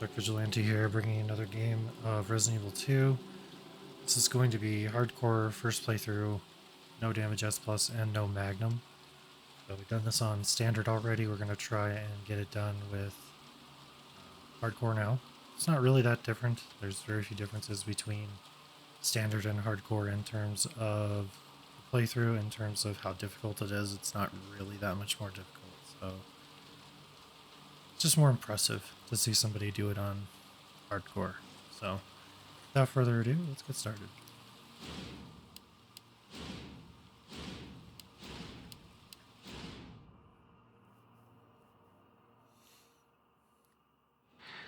Quick Vigilante here, bringing another game of Resident Evil 2. This is going to be hardcore first playthrough, no damage S+, and no Magnum. So we've done this on standard already. We're going to try and get it done with hardcore now. It's not really that different. There's very few differences between standard and hardcore in terms of the playthrough, in terms of how difficult it is. It's not really that much more difficult, so it's just more impressive to see somebody do it on hardcore. So without further ado, let's get started.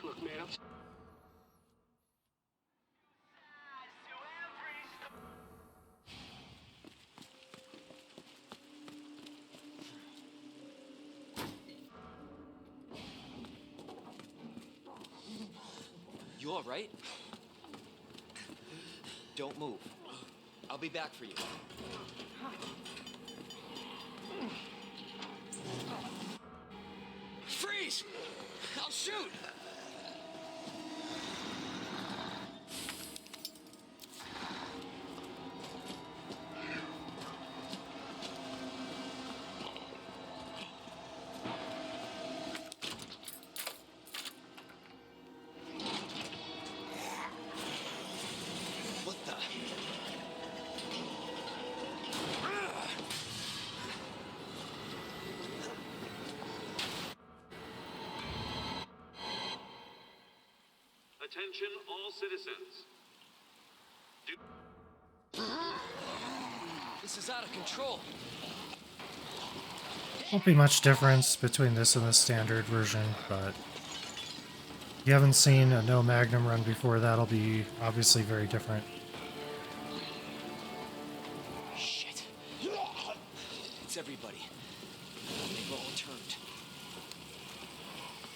Look, man, You all right? Don't move. I'll be back for you. Freeze! I'll shoot! What the? attention all citizens. This is out of control. Won't be much difference between this and the standard version, but if you haven't seen a no Magnum run before, that'll be obviously very different. Shit. It's everybody. They've all turned.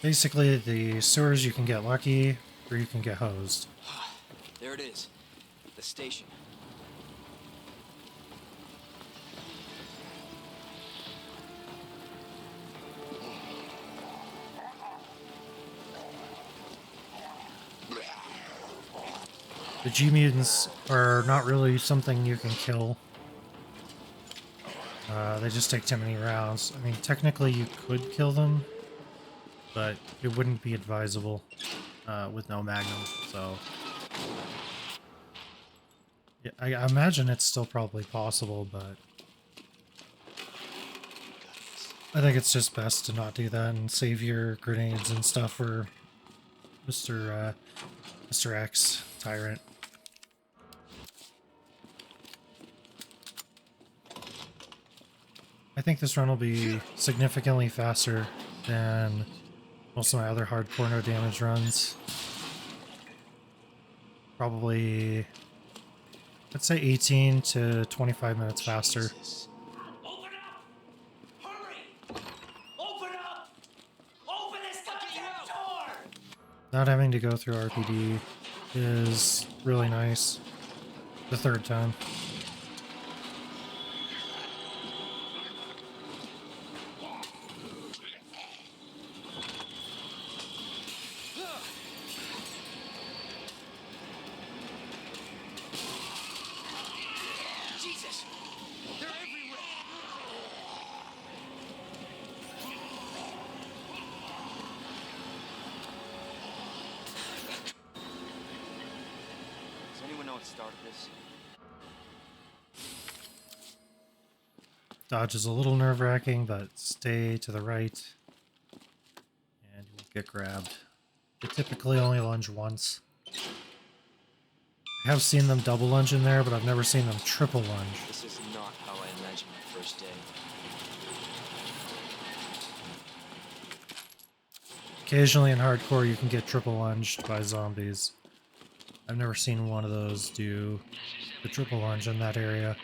Basically, the sewers you can get lucky, or you can get hosed. There it is. The station. The G-Mutants are not really something you can kill. They just take too many rounds. I mean, technically you could kill them, but it wouldn't be advisable with no Magnum, so... Yeah, I imagine it's still probably possible, but... I think it's just best to not do that and save your grenades and stuff for Mr. X, Tyrant. I think this run will be significantly faster than most of my other hardcore no damage runs. Probably, I'd say 18 to 25 minutes faster. Open up! Hurry! Open up! Open this goddamn door! Not having to go through RPD is really nice. The third time. Jesus! They're everywhere! Does anyone know what started this? Dodge is a little nerve-wracking, but stay to the right and you won't get grabbed. They typically only lunge once. I have seen them double lunge in there, but I've never seen them triple lunge. This is not how I imagined my first day. Occasionally in hardcore you can get triple lunged by zombies. I've never seen one of those do the triple lunge in that area.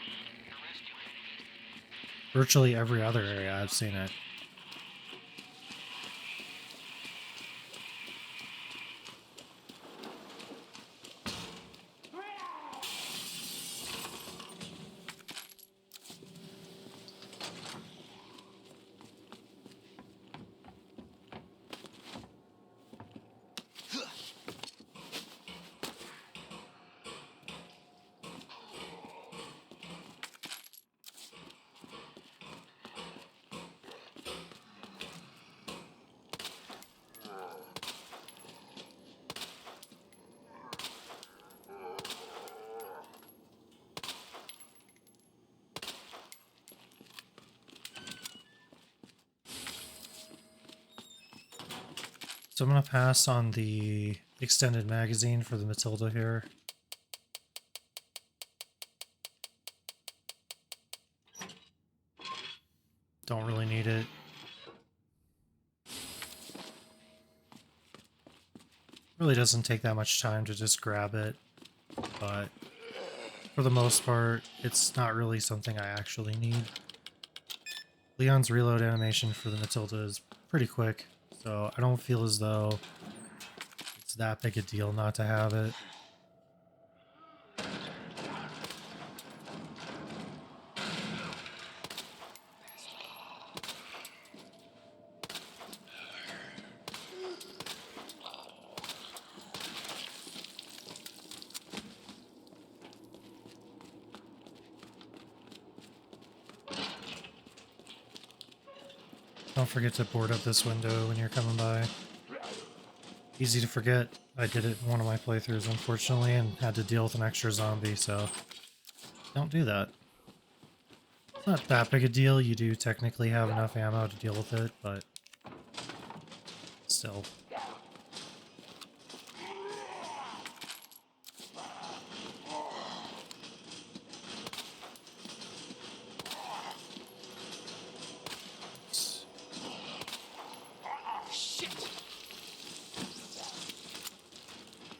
Virtually every other area I've seen it. So I'm gonna pass on the extended magazine for the Matilda here. Don't really need it. Really doesn't take that much time to just grab it, but for the most part, it's not really something I actually need. Leon's reload animation for the Matilda is pretty quick, so I don't feel as though it's that big a deal not to have it. Don't forget to board up this window when you're coming by. Easy to forget. I did it in one of my playthroughs, unfortunately, and had to deal with an extra zombie, so don't do that. It's not that big a deal. You do technically have enough ammo to deal with it, but still.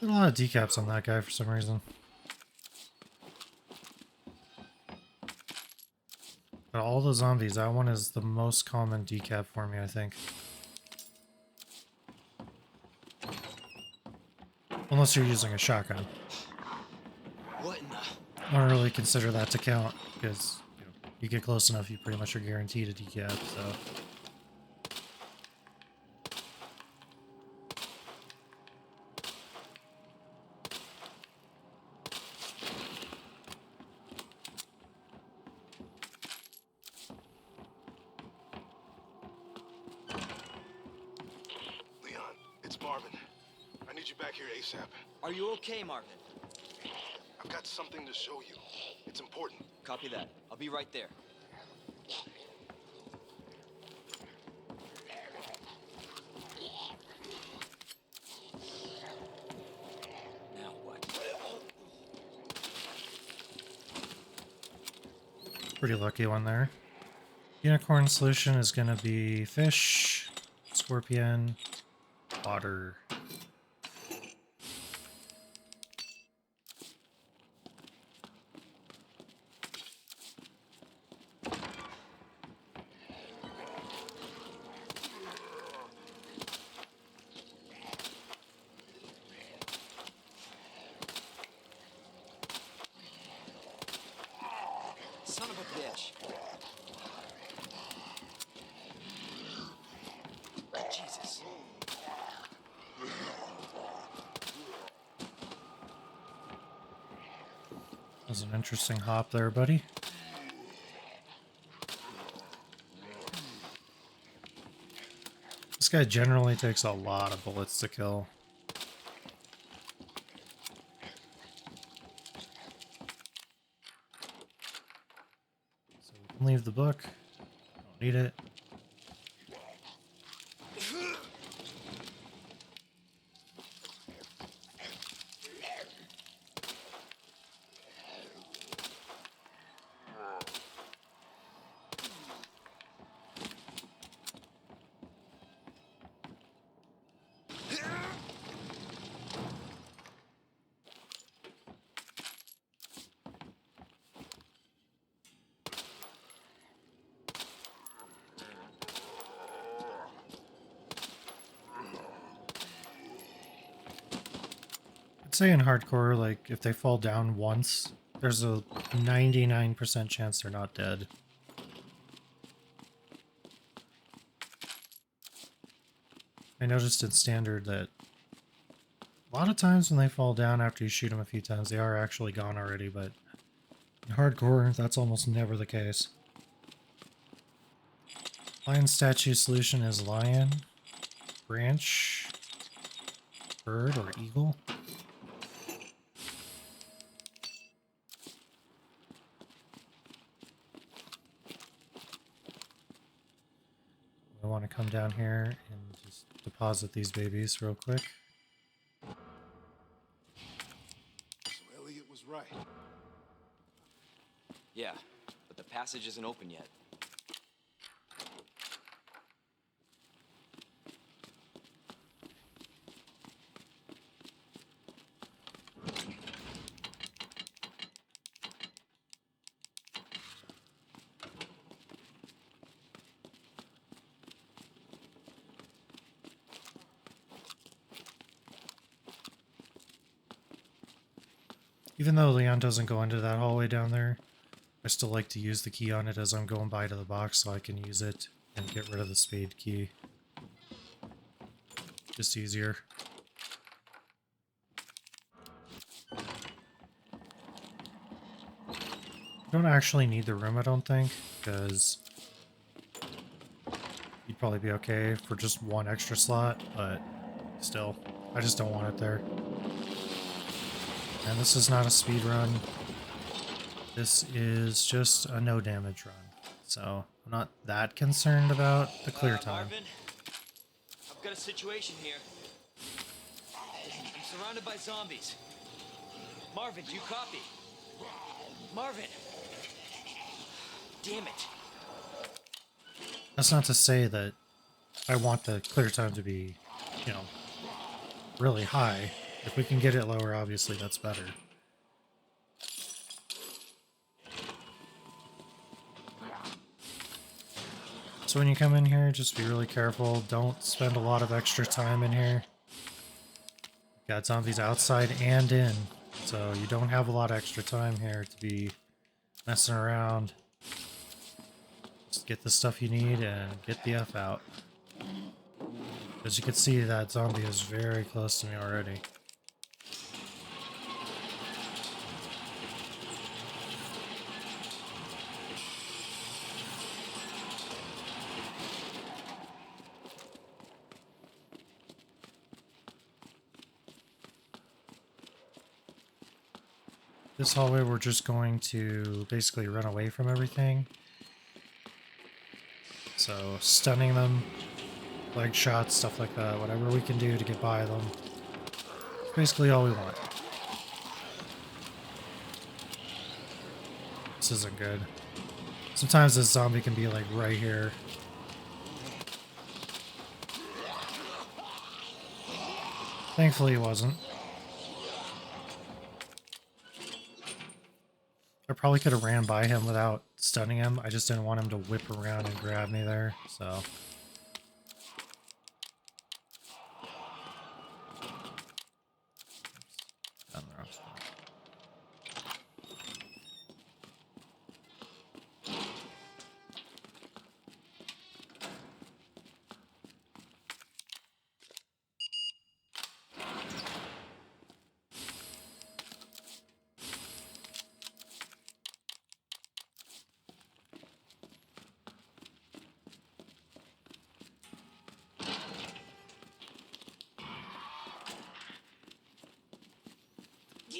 A lot of decaps on that guy for some reason. But all the zombies, that one is the most common decap for me, I think. Unless you're using a shotgun. What in the... I don't really consider that to count, because you get close enough, you pretty much are guaranteed a decap, so... Leon, it's Marvin. I need you back here ASAP. Are you okay, Marvin? I've got something to show you. It's important. Copy that. I'll be right there. Now what? Pretty lucky one there. Unicorn solution is gonna be fish, scorpion, water. Son of a bitch. Jesus. That was an interesting hop there, buddy. This guy generally takes a lot of bullets to kill. So we can leave the book. Don't need it. I'd say in hardcore, like, if they fall down once, there's a 99% chance they're not dead. I noticed in standard that a lot of times when they fall down after you shoot them a few times, they are actually gone already, but in hardcore, that's almost never the case. Lion statue solution is lion, branch, bird, or eagle. We want to come down here and Just deposit these babies real quick. So Elliot was right. Yeah, but the passage isn't open yet. Even though Leon doesn't go into that hallway down there, I still like to use the key on it as I'm going by to the box so I can use it and get rid of the spade key. Just easier. I don't actually need the room, I don't think, because you'd probably be okay for just one extra slot, but still, I just don't want it there. And this is not a speed run. This is just a no damage run. So I'm not that concerned about the clear time. Marvin, I've got a situation here. I'm surrounded by zombies. Marvin, do you copy? Marvin! Damn it. That's not to say that I want the clear time to be, you know, really high. If we can get it lower, obviously that's better. So when you come in here, just be really careful. Don't spend a lot of extra time in here. Got zombies outside and in, so you don't have a lot of extra time here to be messing around. Just get the stuff you need and get the F out. As you can see, that zombie is very close to me already. This hallway, we're just going to basically run away from everything. So, stunning them, leg shots, stuff like that, whatever we can do to get by them. Basically all we want. This isn't good. Sometimes this zombie can be like right here. Thankfully it wasn't. I probably could have ran by him without stunning him. I just didn't want him to whip around and grab me there, so. Down the wrong spot.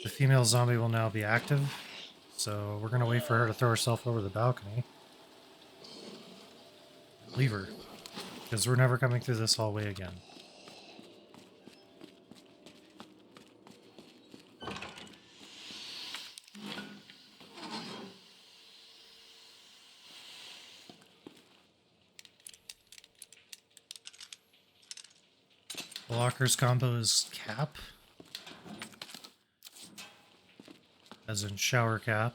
The female zombie will now be active, so we're gonna wait for her to throw herself over the balcony. Leave her, because we're never coming through this hallway again. The locker's combo is cap, as in shower cap.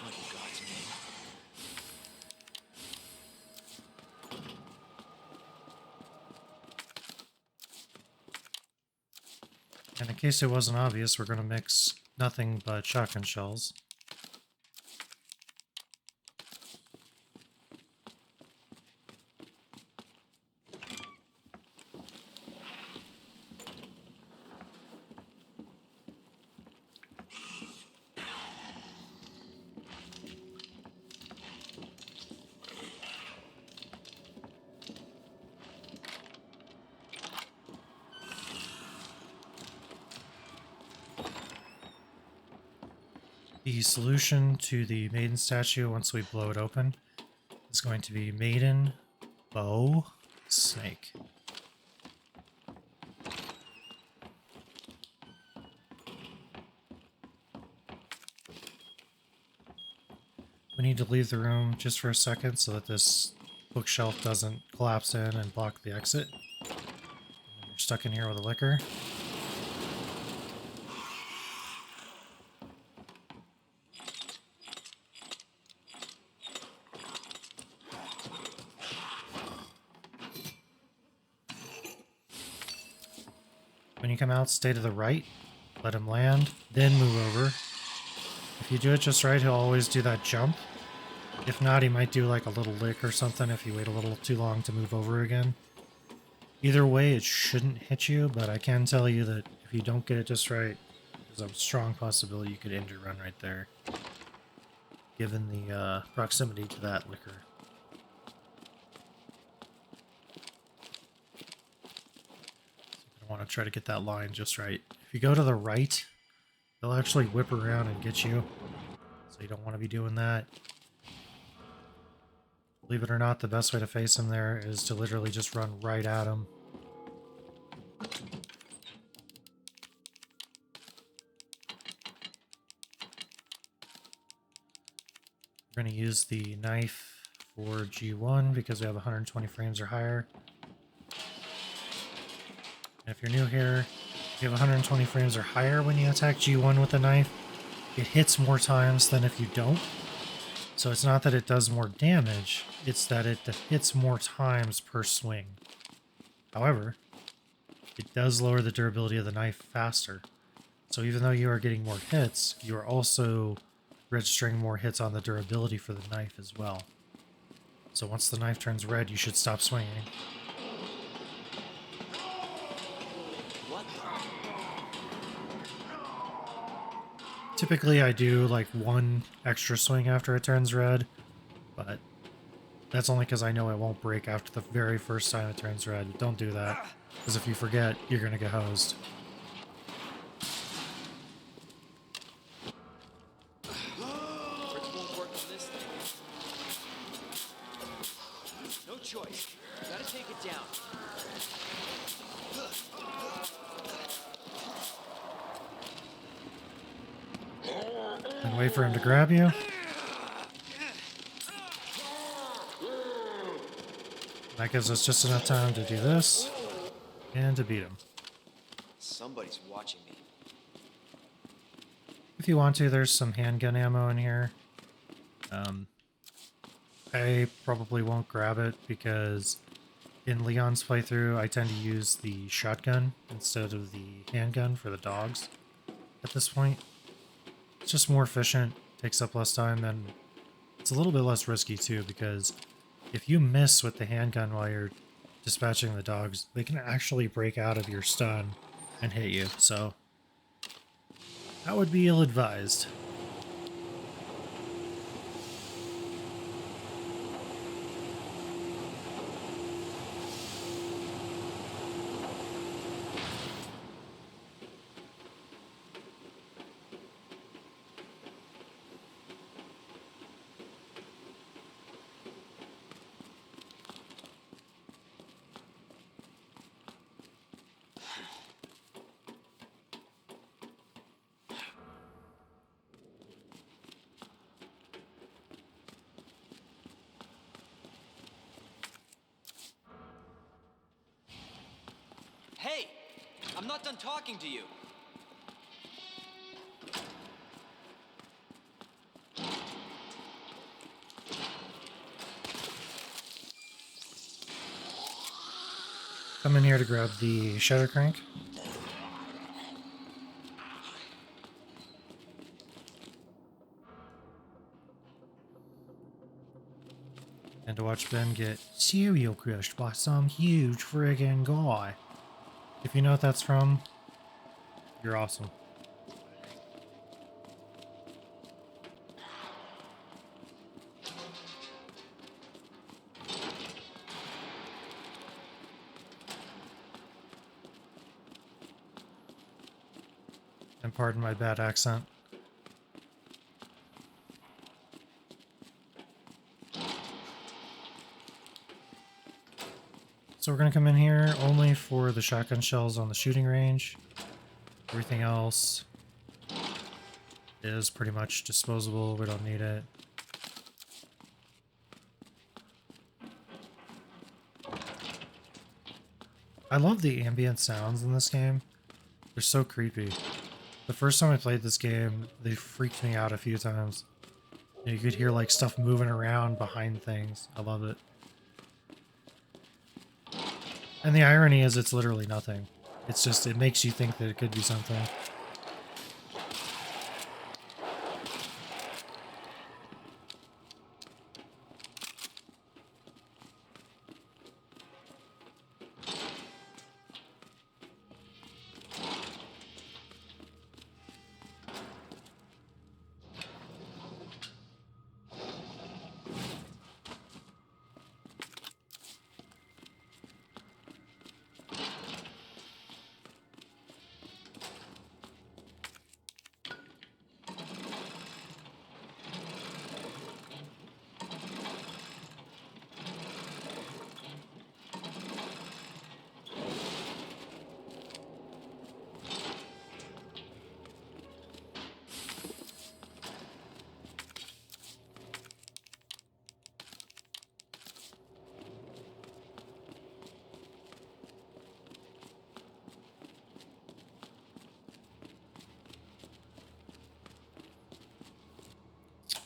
What in God's name? And in case it wasn't obvious, we're going to mix nothing but shotgun shells. The solution to the maiden statue, once we blow it open, is going to be maiden, bow, snake. We need to leave the room just for a second so that this bookshelf doesn't collapse in and block the exit. And you're stuck in here with a liquor. When you come out, stay to the right, let him land, then move over. If you do it just right, he'll always do that jump. If not, he might do like a little lick or something if you wait a little too long to move over again. Either way, it shouldn't hit you, but I can tell you that if you don't get it just right, there's a strong possibility you could end your run right there, given the proximity to that liquor. I want to try to get that line just right. If you go to the right, they'll actually whip around and get you, so you don't want to be doing that. Believe it or not, the best way to face him there is to literally just run right at him. We're going to use the knife for G1 because we have 120 frames or higher. And if you're new here, if you have 120 frames or higher when you attack G1 with the knife, it hits more times than if you don't. So it's not that it does more damage, it's that it hits more times per swing. However, it does lower the durability of the knife faster. So even though you are getting more hits, you are also registering more hits on the durability for the knife as well. So once the knife turns red, you should stop swinging. What? Typically I do like one extra swing after it turns red, but that's only because I know it won't break after the very first time it turns red. Don't do that, because if you forget, you're going to get hosed. Bricks won't work on this thing. No choice. Gotta take it down. And wait for him to grab you. That gives us just enough time to do this and to beat him. Somebody's watching me. If you want to, there's some handgun ammo in here. I probably won't grab it because in Leon's playthrough, I tend to use the shotgun instead of the handgun for the dogs at this point. It's just more efficient, takes up less time, and it's a little bit less risky too, because if you miss with the handgun while you're dispatching the dogs, they can actually break out of your stun and hit you, so that would be ill-advised. Hey! I'm not done talking to you. Come in here to grab the shutter crank. And to watch Ben get serial crushed by some huge friggin' guy. If you know what that's from, you're awesome. And pardon my bad accent. So we're gonna come in here only for the shotgun shells on the shooting range. Everything else is pretty much disposable. We don't need it. I love the ambient sounds in this game. They're so creepy. The first time I played this game, they freaked me out a few times. You could hear like stuff moving around behind things. I love it. And the irony is it's literally nothing. It's just, it makes you think that it could be something.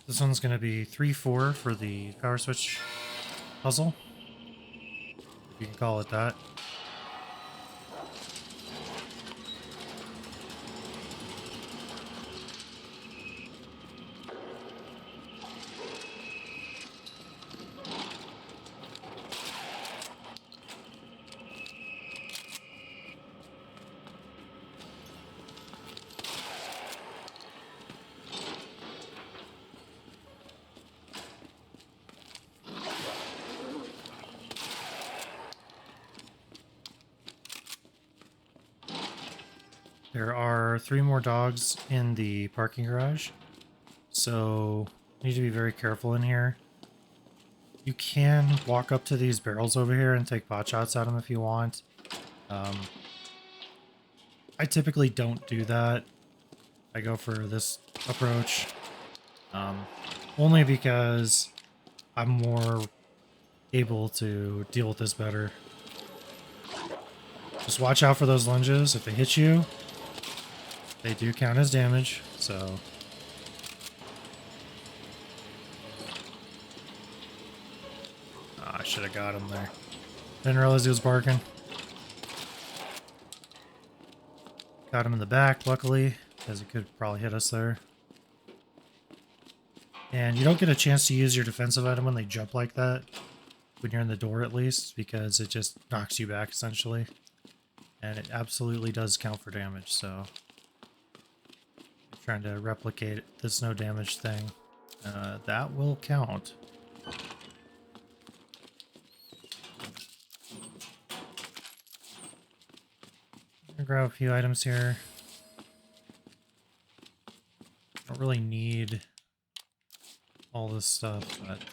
This one's going to be 3-4 for the power switch puzzle, if you can call it that. There are 3 more dogs in the parking garage, so you need to be very careful in here. You can walk up to these barrels over here and take pot shots at them if you want. I typically don't do that. I go for this approach, only because I'm more able to deal with this better. Just watch out for those lunges. If they hit you, they do count as damage, so... Oh, I should have got him there. Didn't realize he was barking. Got him in the back, luckily, because he could probably hit us there. And you don't get a chance to use your defensive item when they jump like that, when you're in the door at least, because it just knocks you back, essentially. And it absolutely does count for damage, so... Trying to replicate this no damage thing. That will count. I'll grab a few items here. Don't really need all this stuff, but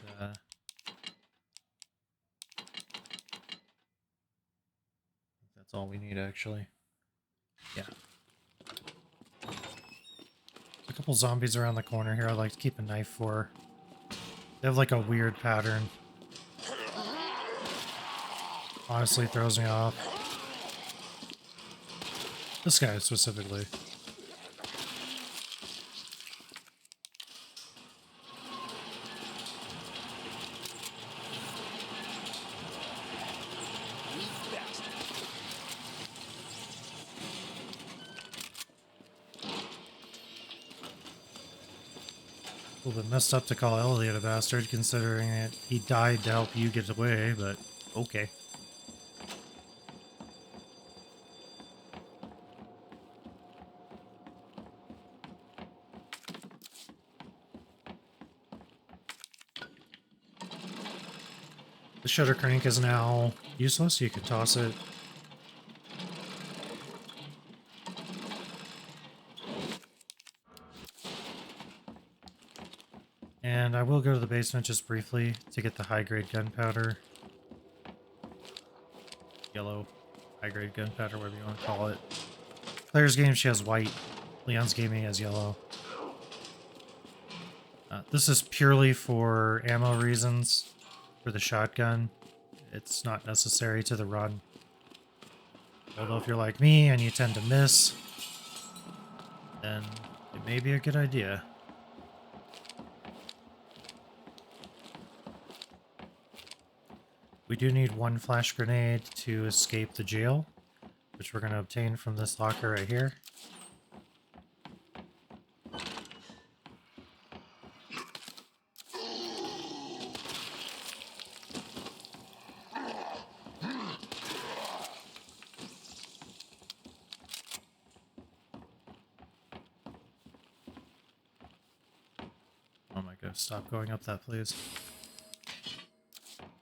that's all we need actually. Yeah. A couple zombies around the corner here I'd like to keep a knife for. They have like a weird pattern. Honestly throws me off. This guy specifically. A little bit messed up to call Elliot a bastard, considering that he died to help you get away, but okay. The shutter crank is now useless, you can toss it. And I will go to the basement just briefly to get the high-grade gunpowder. yellow high-grade gunpowder, whatever you want to call it. Claire's game, she has white. Leon's gaming has yellow. This is purely for ammo reasons. For the shotgun, it's not necessary to the run. Although if you're like me and you tend to miss, then it may be a good idea. We do need one flash grenade to escape the jail, which we're going to obtain from this locker right here. Oh my god, stop going up that, please.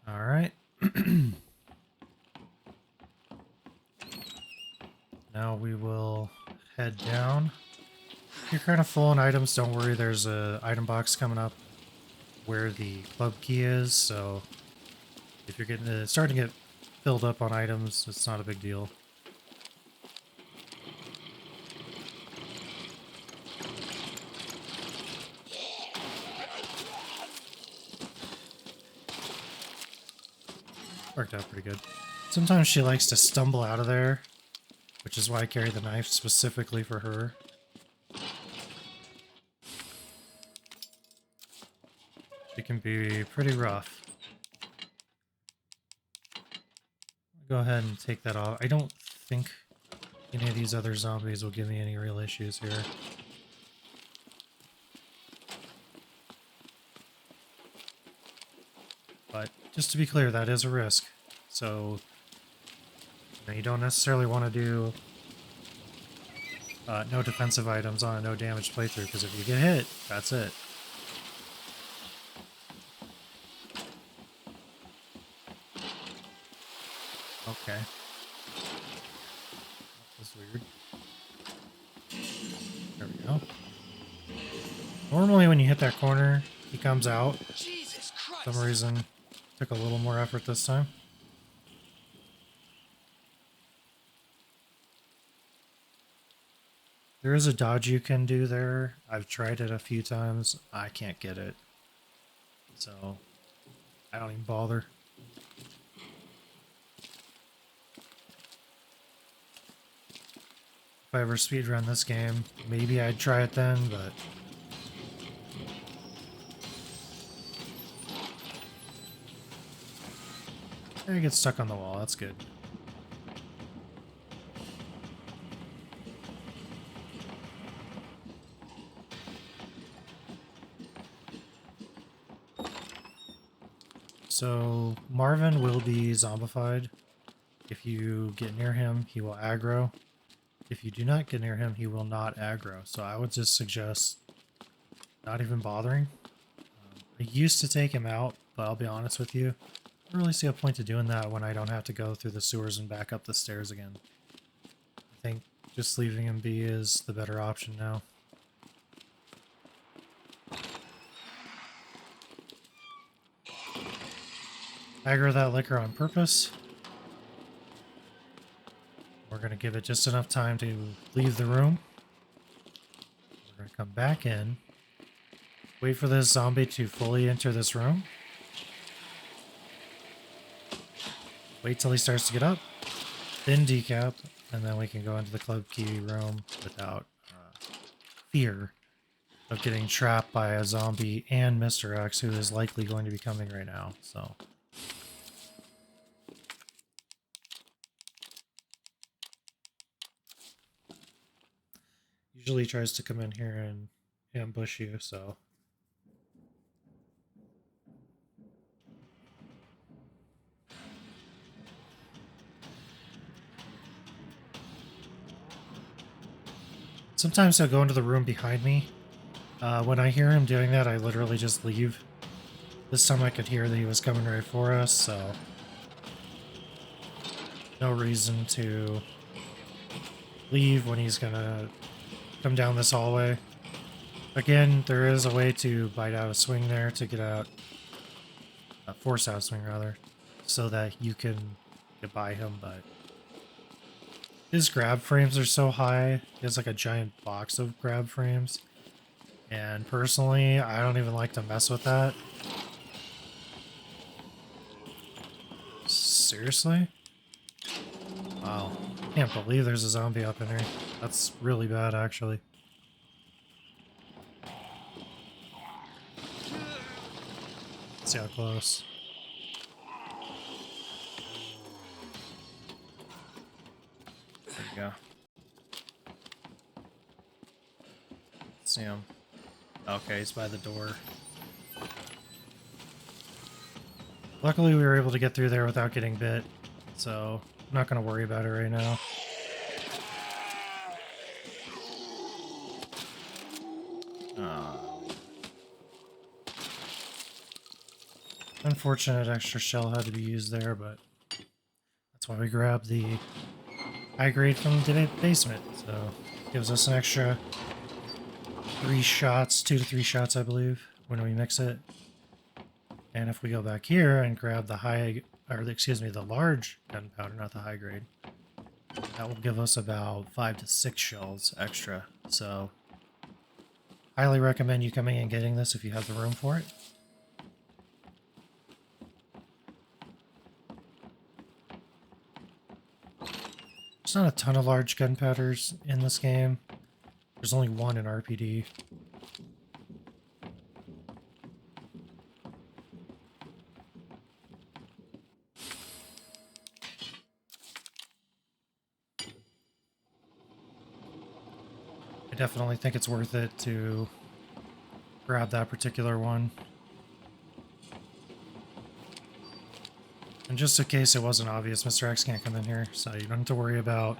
Alright. Now we will head down. If you're kind of full on items, don't worry, there's a item box coming up where the club key is, so if you're starting to get filled up on items, it's not a big deal. Worked out pretty good. Sometimes she likes to stumble out of there, which is why I carry the knife specifically for her. She can be pretty rough. Go ahead and take that off. I don't think any of these other zombies will give me any real issues here. But just to be clear, that is a risk. So you don't necessarily want to do no defensive items on a no damage playthrough, because if you get hit, that's it. Okay. That was weird. There we go. Normally when you hit that corner, he comes out. Jesus Christ! For some reason, took a little more effort this time. There is a dodge you can do there. I've tried it a few times. I can't get it. So, I don't even bother. If I ever speedrun this game, maybe I'd try it then, but... I get stuck on the wall, that's good. So, Marvin will be zombified. If you get near him, he will aggro. If you do not get near him, he will not aggro. So I would just suggest not even bothering. I used to take him out, but I'll be honest with you, I don't really see a point to doing that when I don't have to go through the sewers and back up the stairs again. I think just leaving him be is the better option now. Aggro that liquor on purpose. We're going to give it just enough time to leave the room. We're going to come back in. Wait for this zombie to fully enter this room. Wait till he starts to get up. Then decap. And then we can go into the club key room without fear of getting trapped by a zombie and Mr. X, who is likely going to be coming right now. So... usually tries to come in here and ambush you, so... Sometimes he'll go into the room behind me. When I hear him doing that, I literally just leave. This time I could hear that he was coming right for us, so... no reason to leave when he's gonna come down this hallway. Again, there is a way to bite out a swing there to get out, force out a swing rather, so that you can get by him, but his grab frames are so high. He has like a giant box of grab frames. And personally, I don't even like to mess with that. Seriously? Wow. Can't believe there's a zombie up in here. That's really bad, actually. Let's see how close. There you go. See him. Okay, he's by the door. Luckily, we were able to get through there without getting bit, so I'm not going to worry about it right now. Unfortunate extra shell had to be used there, but that's why we grabbed the high grade from the basement. So gives us an extra 3 shots, 2 to 3 shots, I believe, when we mix it. And if we go back here and grab the the large gunpowder, not the high grade, that will give us about 5 to 6 shells extra. So highly recommend you coming and getting this if you have the room for it. There's not a ton of large gunpowders in this game. There's only one in RPD. I definitely think it's worth it to grab that particular one. And just in case it wasn't obvious, Mr. X can't come in here, so you don't have to worry about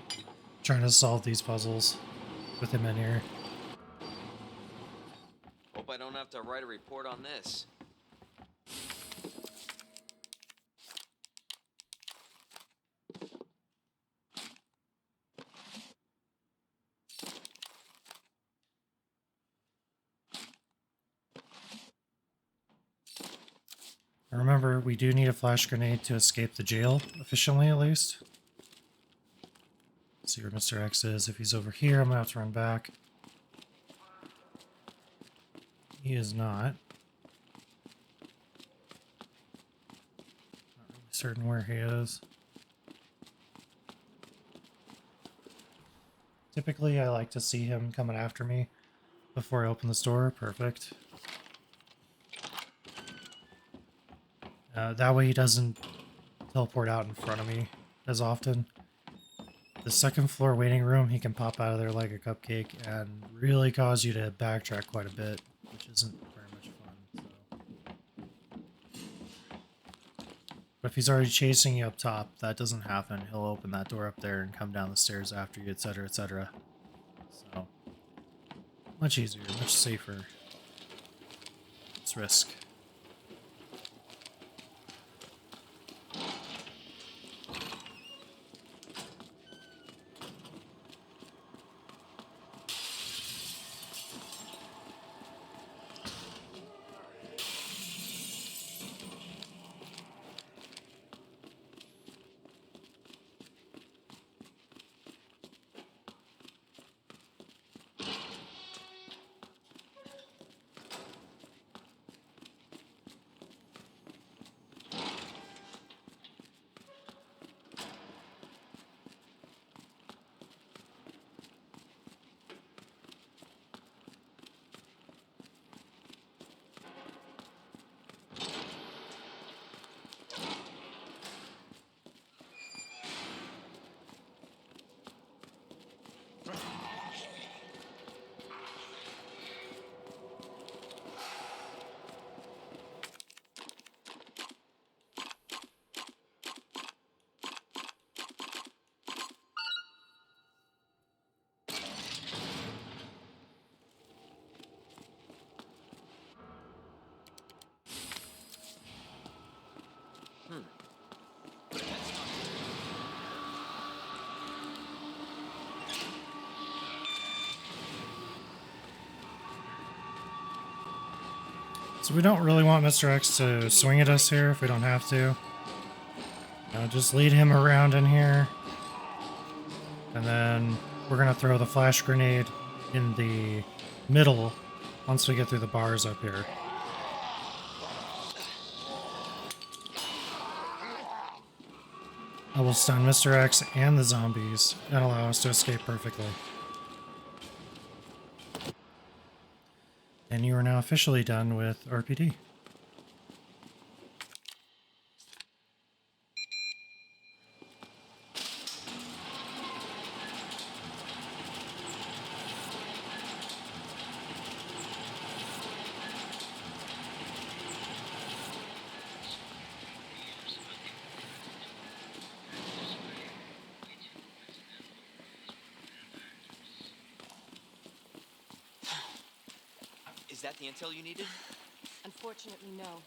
trying to solve these puzzles with him in here. Hope I don't have to write a report on this. Remember, we do need a flash grenade to escape the jail, efficiently at least. Let's see where Mr. X is. If he's over here, I'm gonna have to run back. He is not. Not really certain where he is. Typically, I like to see him coming after me before I open the store. Perfect. That way he doesn't teleport out in front of me as often. The second floor waiting room, he can pop out of there like a cupcake and really cause you to backtrack quite a bit, which isn't very much fun. So. But if he's already chasing you up top, that doesn't happen. He'll open that door up there and come down the stairs after you, etc., etc. So, much easier, much safer. It's risk. So we don't really want Mr. X to swing at us here if we don't have to. Now just lead him around in here. And then we're going to throw the flash grenade in the middle once we get through the bars up here. I will stun Mr. X and the zombies and allow us to escape perfectly. And you are now officially done with RPD. Is that the intel you needed? Unfortunately, no.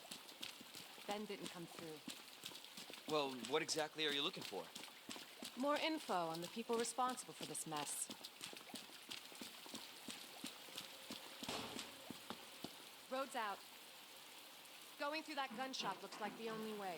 Ben didn't come through. Well, what exactly are you looking for? More info on the people responsible for this mess. Road's out. Going through that gun shop looks like the only way.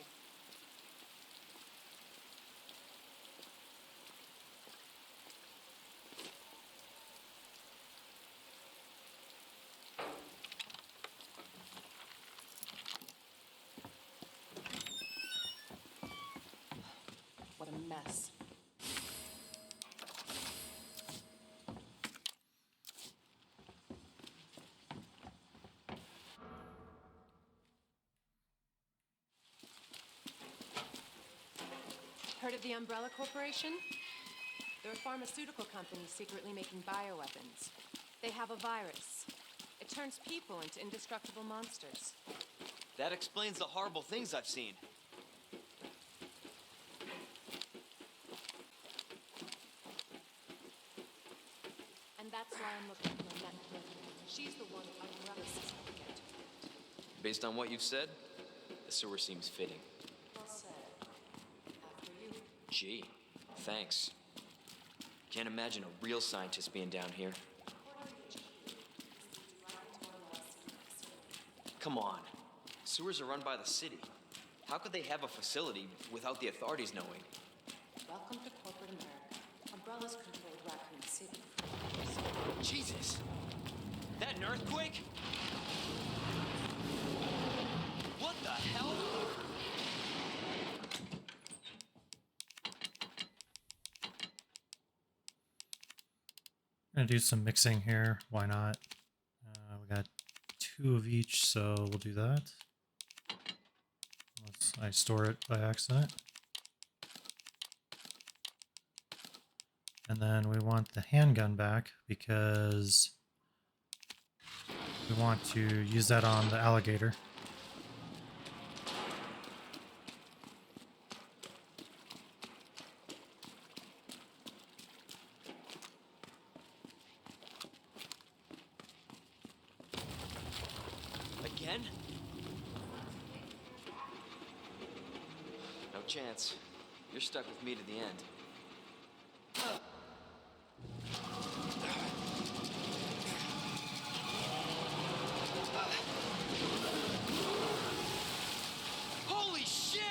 What a mess. Heard of the Umbrella Corporation? They're a pharmaceutical company secretly making bioweapons. They have a virus. It turns people into indestructible monsters. That explains the horrible things I've seen. And that's why I'm looking for Magnum. She's the one Umbrella says I'll get. Based on what you've said, the sewer seems fitting. Well said. After you. Gee, thanks. Can't imagine a real scientist being down here. Come on. Sewers are run by the city. How could they have a facility without the authorities knowing? Welcome to corporate America. Umbrella's controlled Raccoon City. Jesus! That an earthquake? What the hell? I'm gonna do some mixing here. Why not? We got 2 of each, so we'll do that. Unless I store it by accident. And then we want the handgun back because we want to use that on the alligator. Again? No chance. You're stuck with me to the end. Holy shit!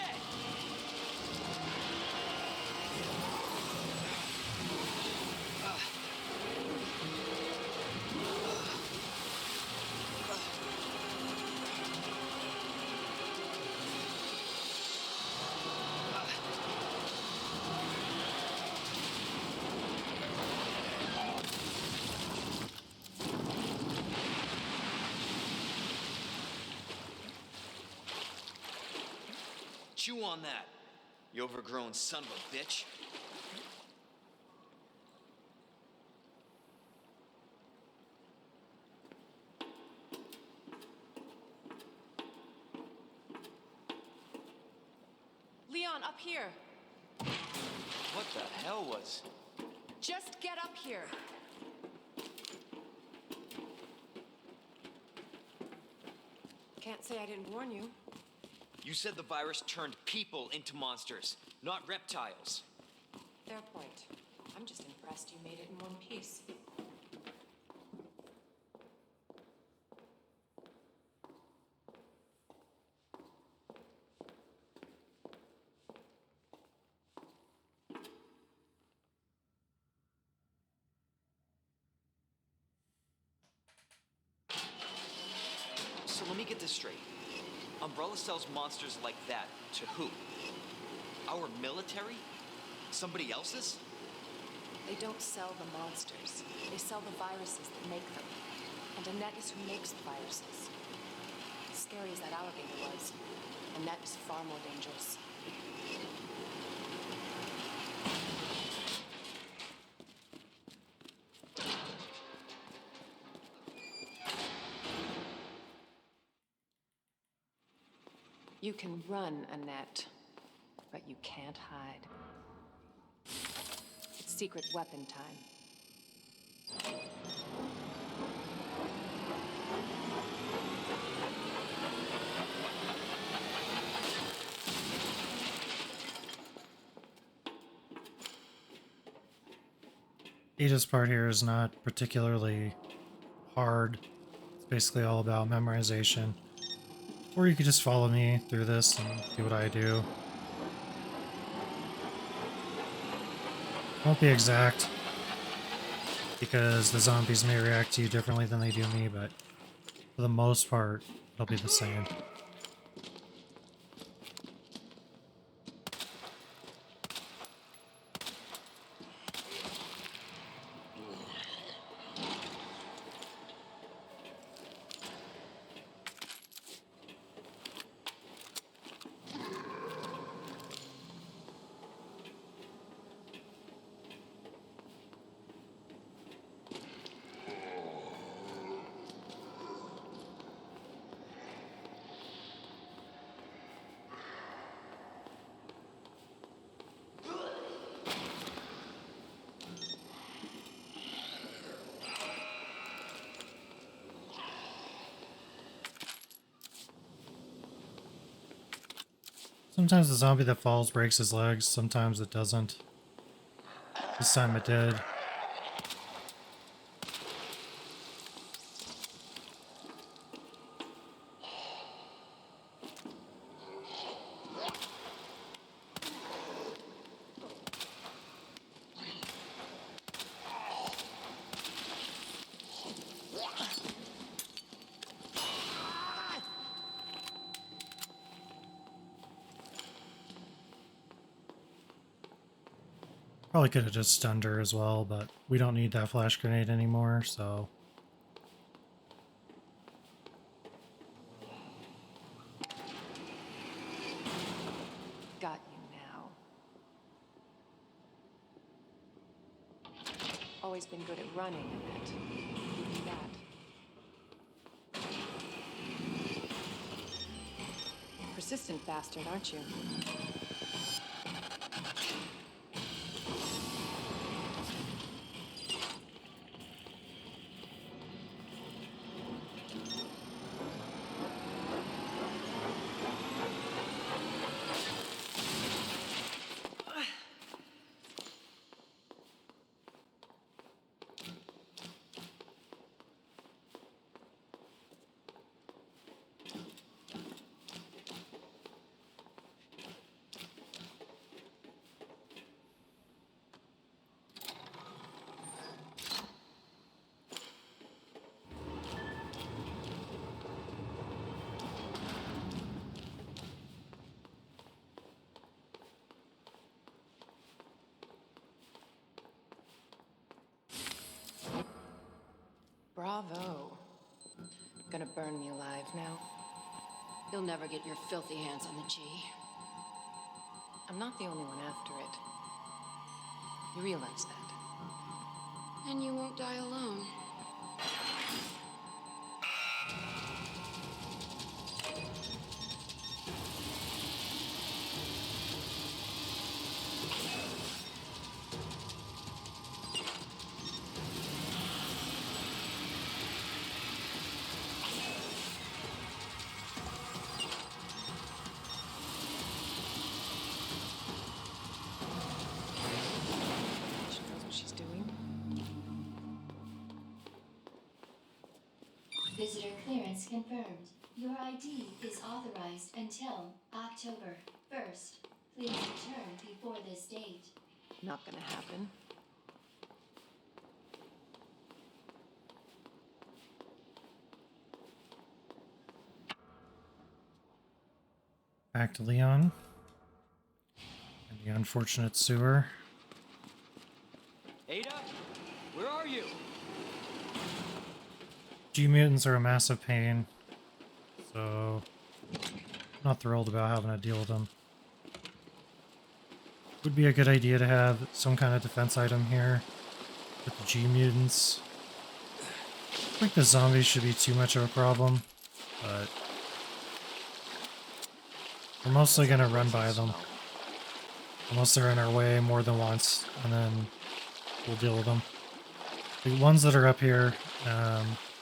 Chew on that, you overgrown son of a bitch. Leon, up here. What the hell was... Just get up here. Can't say I didn't warn you. You said the virus turned people into monsters, not reptiles. Fair point. I'm just impressed you made it in one piece. let me get this straight. Umbrella sells monsters like that to who? Our military? Somebody else's? They don't sell the monsters. They sell the viruses that make them. And Annette is who makes the viruses. As scary as that alligator was, Annette is far more dangerous. You can run, Annette, but you can't hide. It's secret weapon time. Ada's part here is not particularly hard. It's basically all about memorization. Or you could just follow me through this and do what I do. Won't be exact, because the zombies may react to you differently than they do me, but for the most part, it'll be the same. Sometimes the zombie that falls breaks his legs, sometimes it doesn't. This time it did. Probably could have just stunned her as well, but we don't need that flash grenade anymore, so... Got you now. Always been good at running, Annette. You do that. Persistent bastard, aren't you? Bravo. Gonna burn me alive now. You'll never get your filthy hands on the G. I'm not the only one after it. You realize that? And you won't die alone. She knows what she's doing. Visitor clearance confirmed. Your ID is authorized until October 1st. Please return before this date. Not gonna happen. Back to Leon. And the unfortunate sewer. Ada, where are you? G-mutants are a massive pain, so I'm not thrilled about having to deal with them. Would be a good idea to have some kind of defense item here with the G-mutants. I think the zombies should be too much of a problem, but we're mostly going to run by them. Unless they're in our way more than once, and then we'll deal with them. The ones that are up here,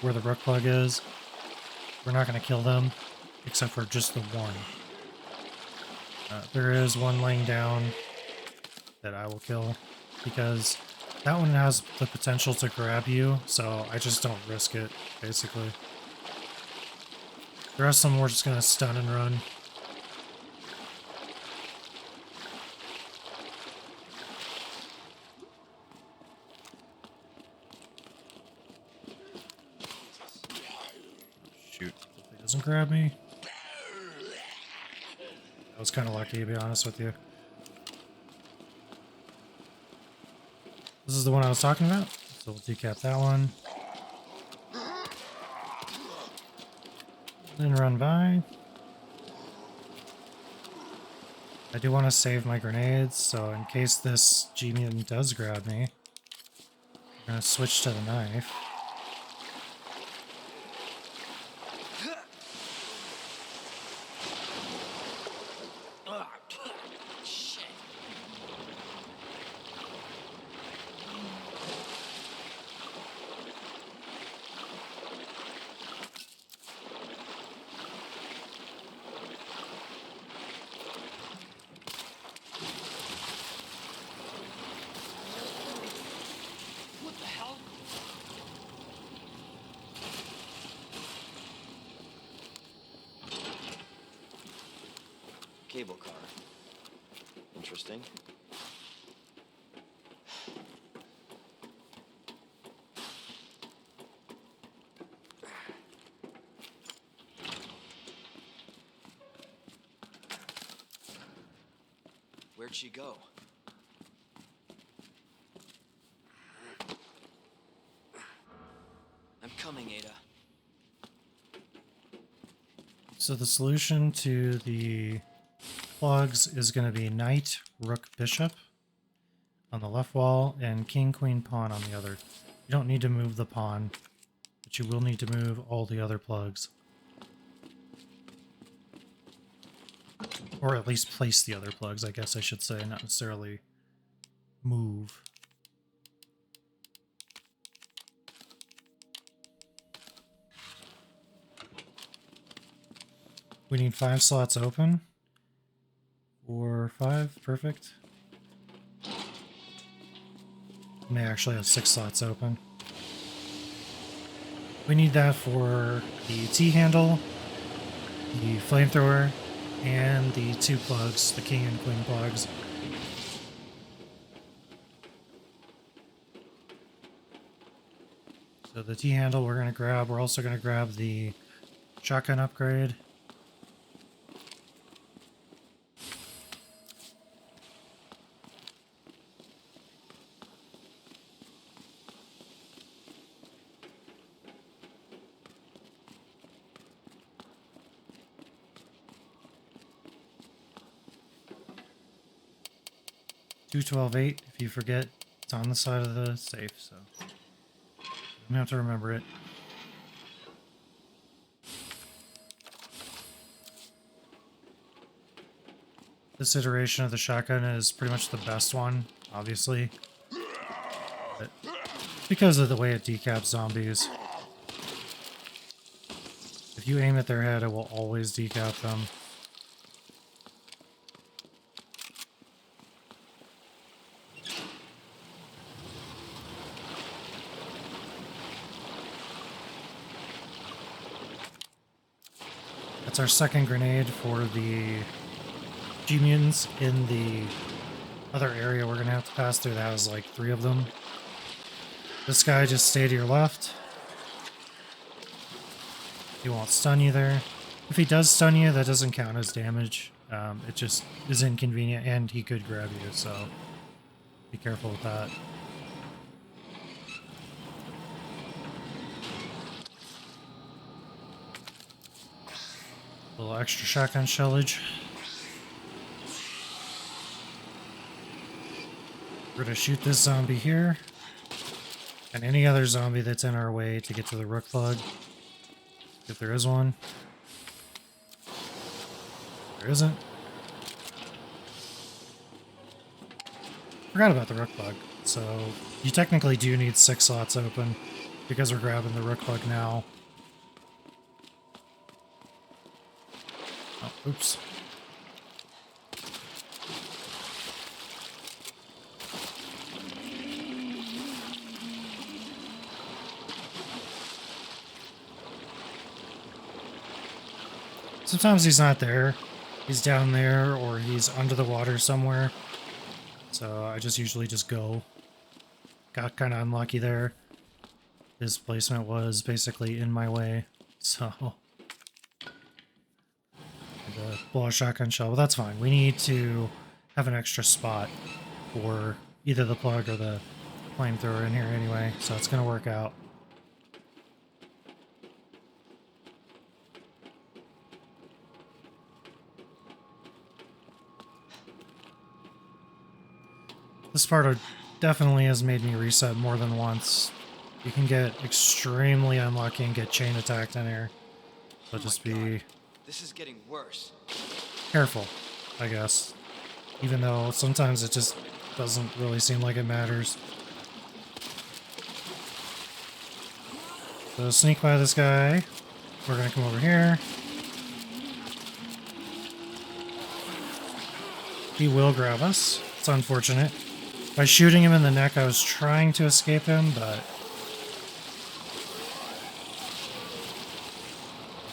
where the rook plug is, we're not going to kill them, except for just the one. There is one laying down that I will kill, because that one has the potential to grab you, so I just don't risk it, basically. The rest of them we're just going to stun and run. Shoot, hope he doesn't grab me. I was kind of lucky, to be honest with you. This is the one I was talking about, so we'll decap that one. Then run by. I do want to save my grenades, so in case this G-mutant does grab me, I'm going to switch to the knife. Shit. What the hell? Cable car. Interesting. Where'd she go? I'm coming, Ada. So the solution to the plugs is going to be knight, rook, bishop on the left wall, and king, queen, pawn on the other. You don't need to move the pawn, but you will need to move all the other plugs. Or at least place the other plugs, I guess I should say, not necessarily move. We need 5 slots open. 4, 5, perfect. May actually have 6 slots open. We need that for the T-handle, the flamethrower, and the 2 plugs, the king and queen plugs. So the T-handle we're going to grab. We're also going to grab the shotgun upgrade. $212.8. If you forget, it's on the side of the safe, so you have to remember it. This iteration of the shotgun is pretty much the best one, obviously, but because of the way it decaps zombies. If you aim at their head, it will always decap them. That's our second grenade for the G-mutants in the other area we're going to have to pass through that has like 3 of them. This guy just stay to your left. He won't stun you there. If he does stun you, that doesn't count as damage. It just is inconvenient, and he could grab you, so be careful with that. A little extra shotgun shellage. We're gonna shoot this zombie here, and any other zombie that's in our way to get to the rook plug, if there is one. There isn't. Forgot about the rook plug. So you technically do need 6 slots open because we're grabbing the rook plug now. Oh, oops. Sometimes he's not there. He's down there or he's under the water somewhere. So I just usually just go. Got kind of unlucky there. His placement was basically in my way. So the blow a shotgun shell, but that's fine. We need to have an extra spot for either the plug or the flamethrower in here anyway, so it's going to work out. This part definitely has made me reset more than once. You can get extremely unlucky and get chain attacked in here. So just be This is getting worse. careful, I guess. Even though sometimes it just doesn't really seem like it matters. So sneak by this guy. We're gonna come over here. He will grab us. It's unfortunate. By shooting him in the neck, I was trying to escape him, but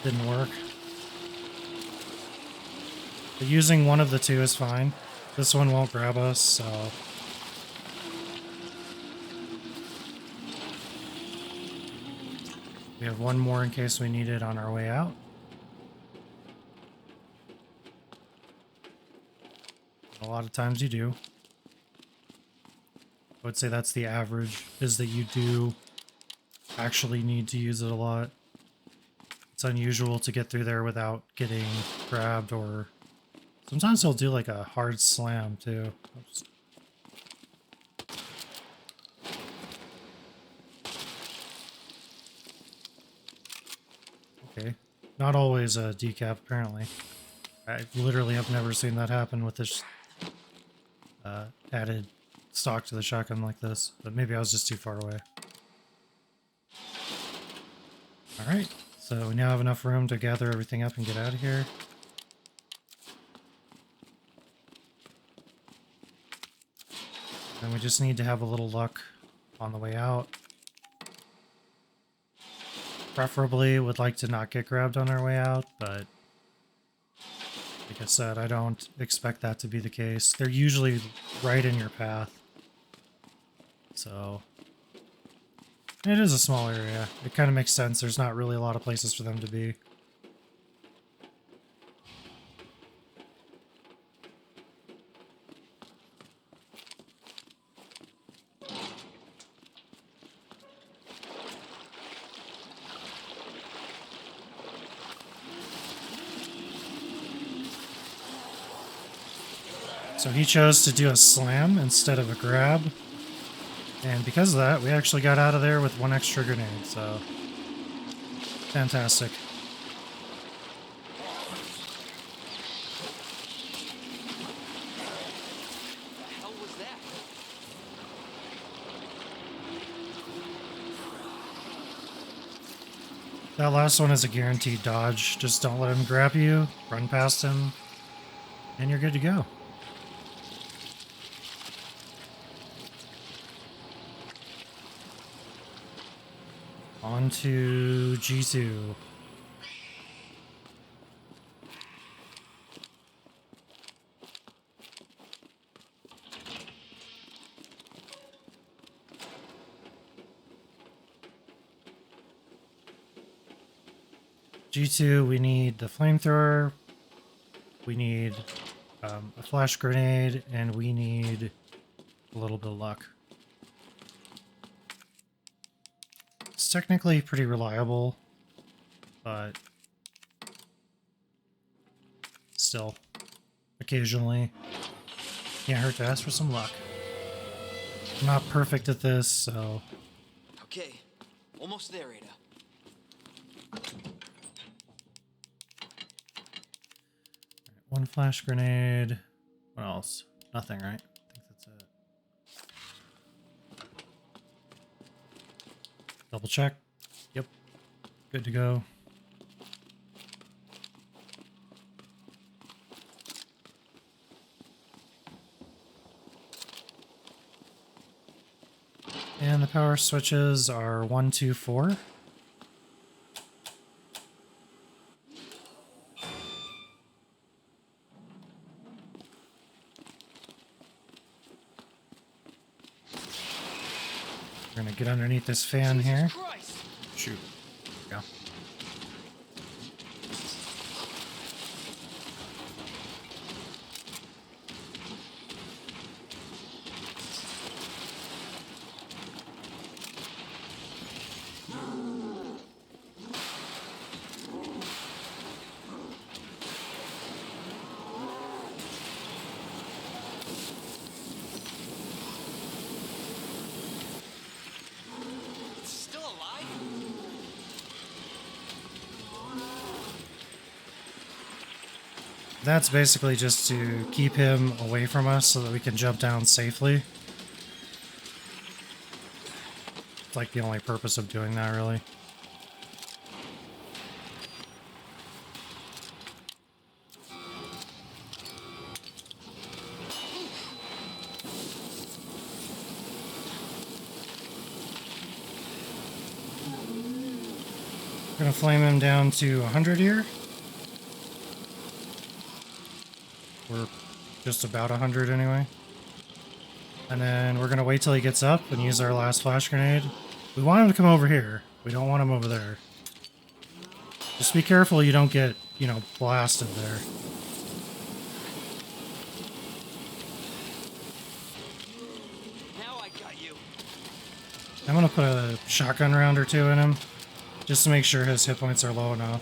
didn't work. But using one of the two is fine. This one won't grab us, so we have one more in case we need it on our way out. A lot of times you do. I would say that's the average, is that you do actually need to use it a lot. It's unusual to get through there without getting grabbed, or sometimes they'll do like a hard slam too. Oops. Okay, not always a decap apparently. I literally have never seen that happen with this added stock to the shotgun like this, but maybe I was just too far away. Alright, so we now have enough room to gather everything up and get out of here. And we just need to have a little luck on the way out. Preferably would like to not get grabbed on our way out, but like I said, I don't expect that to be the case. They're usually right in your path. So it is a small area. It kind of makes sense. There's not really a lot of places for them to be. So he chose to do a slam instead of a grab. And because of that, we actually got out of there with one extra grenade, so fantastic. What the hell was that? That last one is a guaranteed dodge. Just don't let him grab you, run past him, and you're good to go. On to G2. G2, we need the flamethrower. We need a flash grenade, and we need a little bit of luck. It's technically pretty reliable, but still, occasionally, can't hurt to ask for some luck. I'm not perfect at this, so... Okay, almost there, Ada. One flash grenade. What else? Nothing, right? I think that's it. Double check. Yep. Good to go. And the power switches are 1, 2, 4. We're gonna get underneath this fan here. Christ! Shoot. There we go. It's still alive? That's basically just to keep him away from us so that we can jump down safely. It's like the only purpose of doing that, really. Gonna flame him down to 100 here. We're just about 100 anyway. And then we're gonna wait till he gets up and use our last flash grenade. We want him to come over here. We don't want him over there. Just be careful you don't get, you know, blasted there. Now I got you. I'm gonna put a shotgun round or two in him, just to make sure his hit points are low enough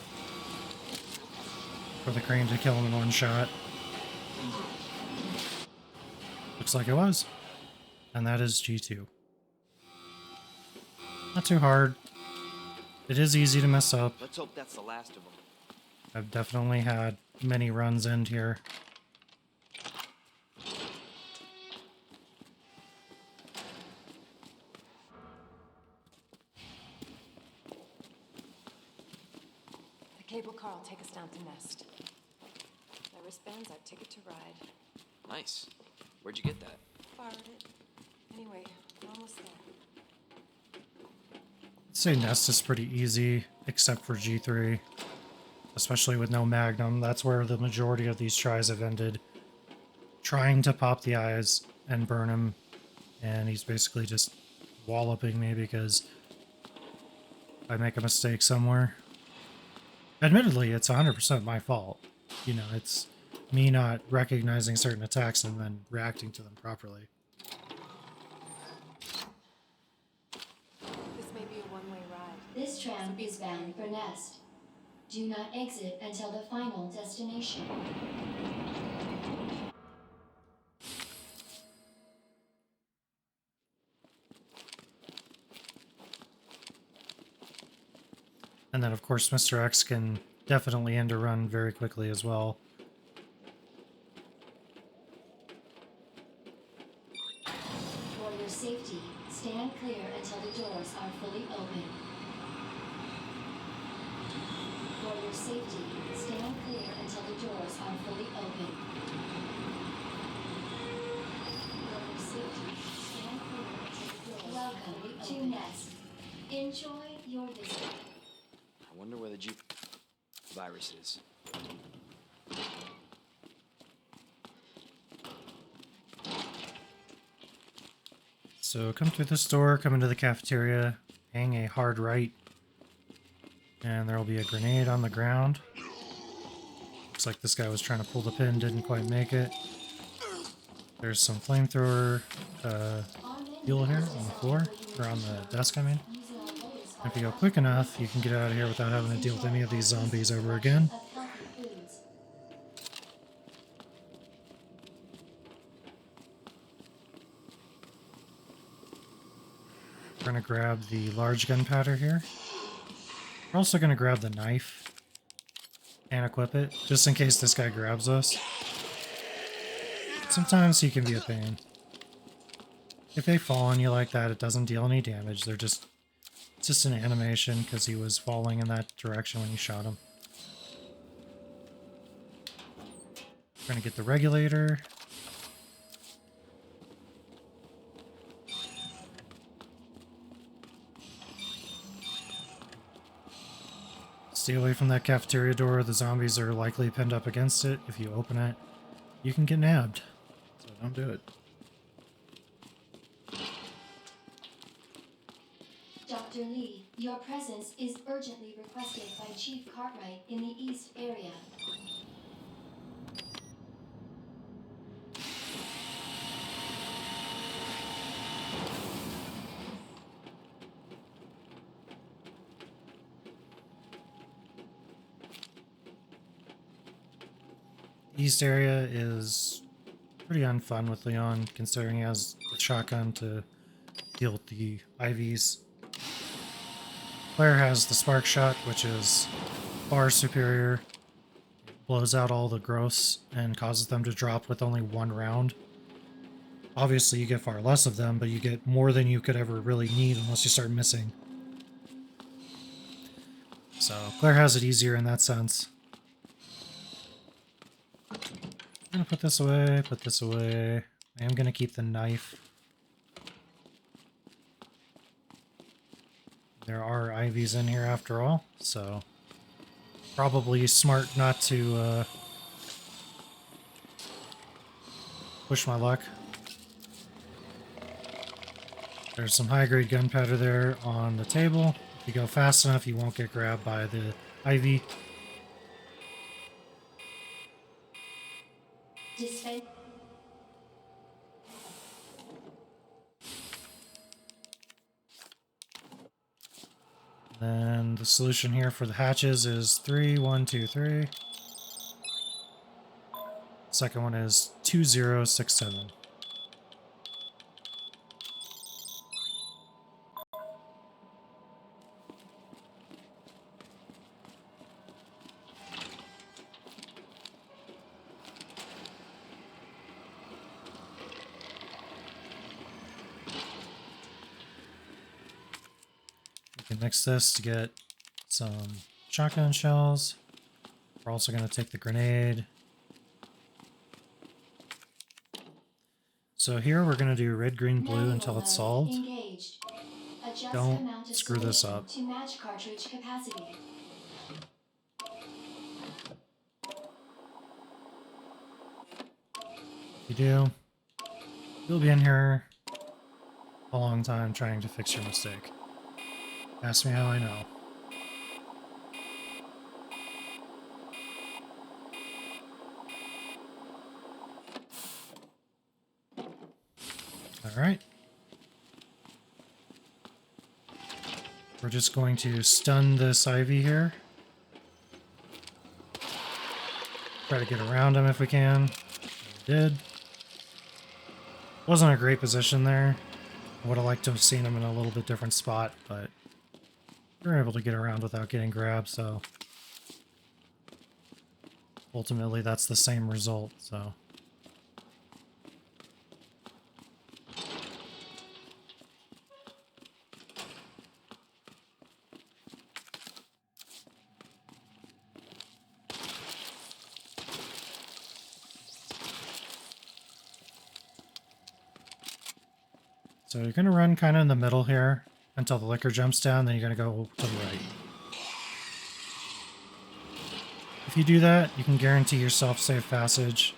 for the crane to kill him in one shot. Looks like it was. And that is G2. Not too hard. It is easy to mess up. Let's hope that's the last of them. I've definitely had many runs end here. The cable car will take us down to Nest. My wristband's our ticket to ride. Nice. Where'd you get that? Borrowed it. Anyway, we're almost there. I'd say Nest is pretty easy, except for G3. Especially with no Magnum. That's where the majority of these tries have ended. Trying to pop the eyes and burn him. And he's basically just walloping me because I make a mistake somewhere. Admittedly, it's 100% my fault. You know, it's me not recognizing certain attacks and then reacting to them properly. This may be a one-way ride. This tram is bound for Nest. Do not exit until the final destination. And then, of course, Mr. X can definitely end a run very quickly as well. For your safety, stand clear until the doors are fully open. For your safety, stand clear until the doors are fully open. For your safety, stand clear until the doors are fully open. Welcome to Nest. Enjoy your visit. I wonder where the G virus is. So come through this door, come into the cafeteria, hang a hard right, and there will be a grenade on the ground. Looks like this guy was trying to pull the pin, didn't quite make it. There's some flamethrower fuel here on the floor, or on the desk, I mean. If you go quick enough, you can get out of here without having to deal with any of these zombies over again. We're going to grab the large gunpowder here. We're also going to grab the knife and equip it, just in case this guy grabs us. Sometimes he can be a pain. If they fall on you like that, it doesn't deal any damage. It's just an animation because he was falling in that direction when you shot him. We're going to get the regulator. Stay away from that cafeteria door. The zombies are likely pinned up against it. If you open it, you can get nabbed. So don't do it. Dr. Lee, your presence is urgently requested by Chief Cartwright in the East area. East area is pretty unfun with Leon, considering he has the shotgun to deal with the IVs. Claire has the spark shot, which is far superior. It blows out all the growths and causes them to drop with only one round. Obviously, you get far less of them, but you get more than you could ever really need unless you start missing. So, Claire has it easier in that sense. I'm gonna put this away. I am gonna keep the knife. There are IVs in here after all, so probably smart not to push my luck. There's some high-grade gunpowder there on the table. If you go fast enough, you won't get grabbed by the IV. Then the solution here for the hatches is 3, 1, 2, 3. Second one is 2067. We can mix this to get some shotgun shells. We're also going to take the grenade. So here we're going to do red, green, blue until it's solved. Don't screw this up. To match cartridge capacity. If you do, you'll be in here a long time trying to fix your mistake. Ask me how I know. Alright. We're just going to stun this Ivy here. Try to get around him if we can. We did. Wasn't a great position there. I would have liked to have seen him in a little bit different spot, but we were able to get around without getting grabbed, so ultimately that's the same result, so. So you're going to run kind of in the middle here until the liquor jumps down, then you're going to go to the right. If you do that, you can guarantee yourself safe passage.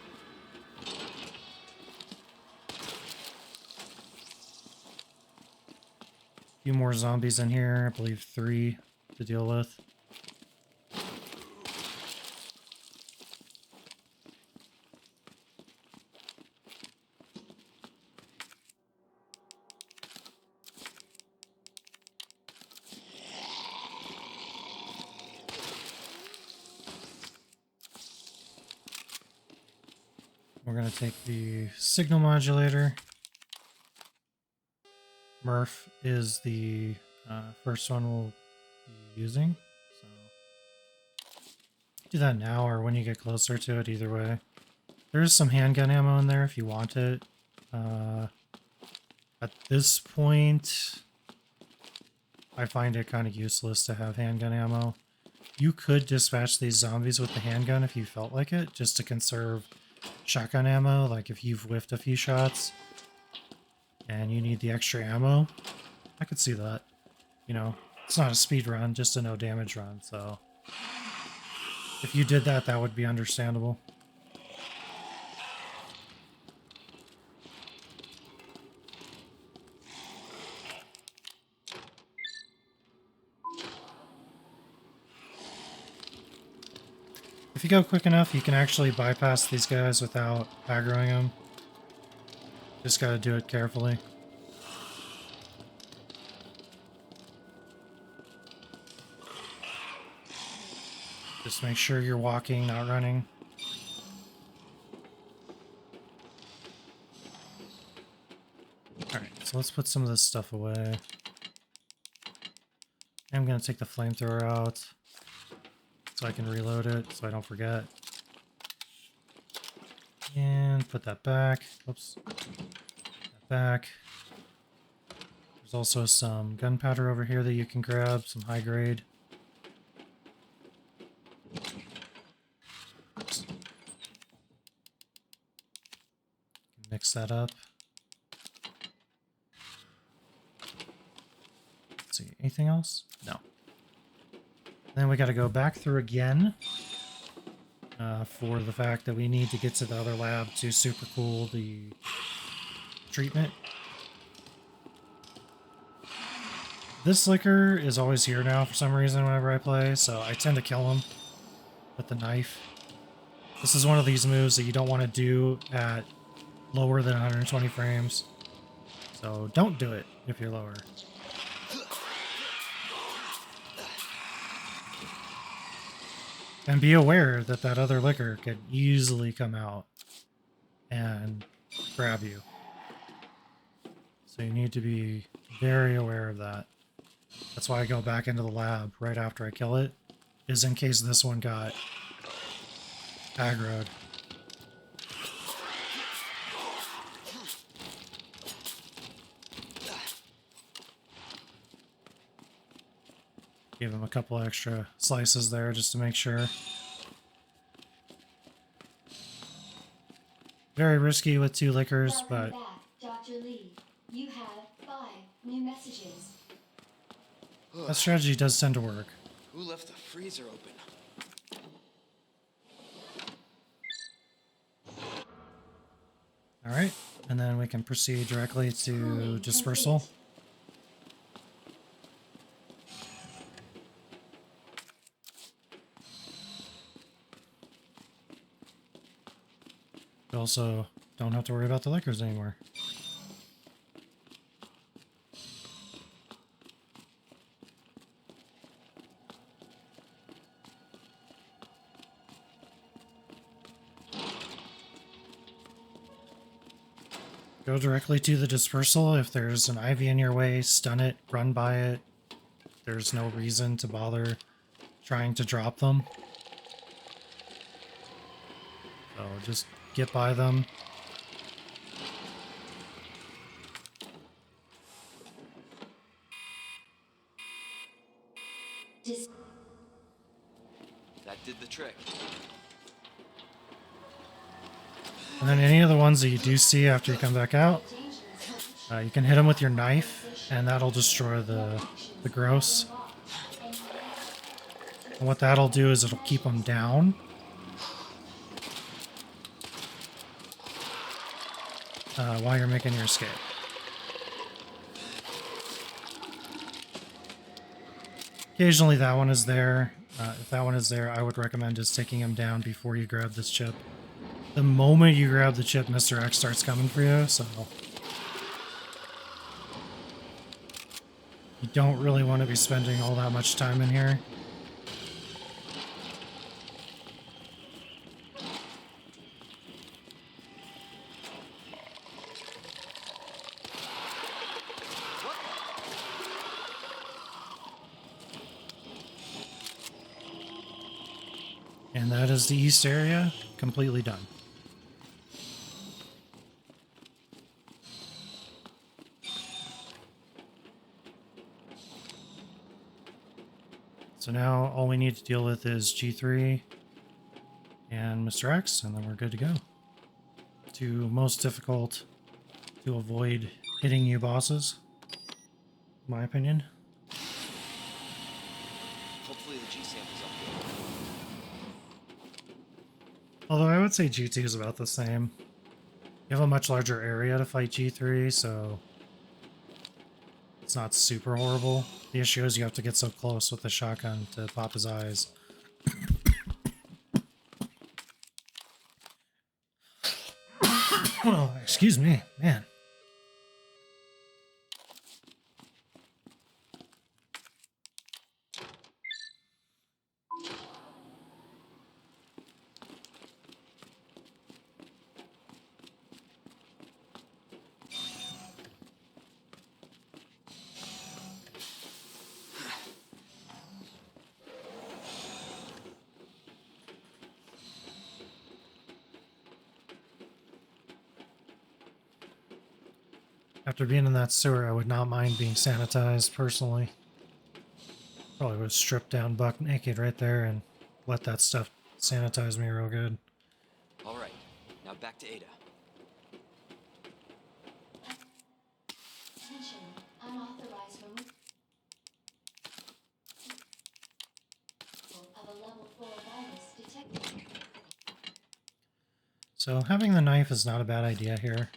A few more zombies in here, I believe 3 to deal with. We're going to take the signal modulator. Murph is the first one we'll be using. So do that now or when you get closer to it, either way. There's some handgun ammo in there if you want it. At this point, I find it kind of useless to have handgun ammo. You could dispatch these zombies with the handgun if you felt like it, just to conserve shotgun ammo. Like if you've whiffed a few shots and you need the extra ammo, I could see that. You know, it's not a speed run, just a no damage run. So if you did that, that would be understandable. If you go quick enough, you can actually bypass these guys without aggroing them. Just gotta do it carefully. Just make sure you're walking, not running. Alright, so let's put some of this stuff away. I'm gonna take the flamethrower out so I can reload it so I don't forget. And put that back. Oops. Put that back. There's also some gunpowder over here that you can grab, some high grade. Oops. Mix that up. Let's see, anything else? No. Then we got to go back through again for the fact that we need to get to the other lab to super cool the treatment. This licker is always here now for some reason whenever I play, so I tend to kill him with the knife. This is one of these moves that you don't want to do at lower than 120 frames, so don't do it if you're lower. And be aware that that other licker could easily come out and grab you. So you need to be very aware of that. That's why I go back into the lab right after I kill it, is in case this one got aggroed. Give him a couple extra slices there just to make sure. Very risky with 2 lickers, but Welcome back, Dr. Lee. You have 5 new messages. that strategy does tend to work. Who left the freezer open? Alright, and then we can proceed directly to dispersal. You also don't have to worry about the liquors anymore. Go directly to the dispersal. If there's an IV in your way, stun it, run by it. There's no reason to bother trying to drop them. So just get by them. That did the trick. And then any of the ones that you do see after you come back out, you can hit them with your knife, and that'll destroy the gross. And what that'll do is it'll keep them down. While you're making your escape. Occasionally that one is there. If that one is there, I would recommend just taking him down before you grab this chip. The moment you grab the chip, Mr. X starts coming for you, so you don't really want to be spending all that much time in here. And that is the east area completely done. So now all we need to deal with is G3 and Mr. X, and then we're good to go. Two most difficult to avoid hitting you bosses, in my opinion. Hopefully the G sample's up here. Although I would say G2 is about the same. You have a much larger area to fight G3, so it's not super horrible. The issue is you have to get so close with the shotgun to pop his eyes. Oh, excuse me, man. After being in that sewer, I would not mind being sanitized, personally. Probably would strip down buck naked right there and let that stuff sanitize me real good. All right, now back to Ada. Attention, unauthorized removal of a level 4 virus detected. So having the knife is not a bad idea here.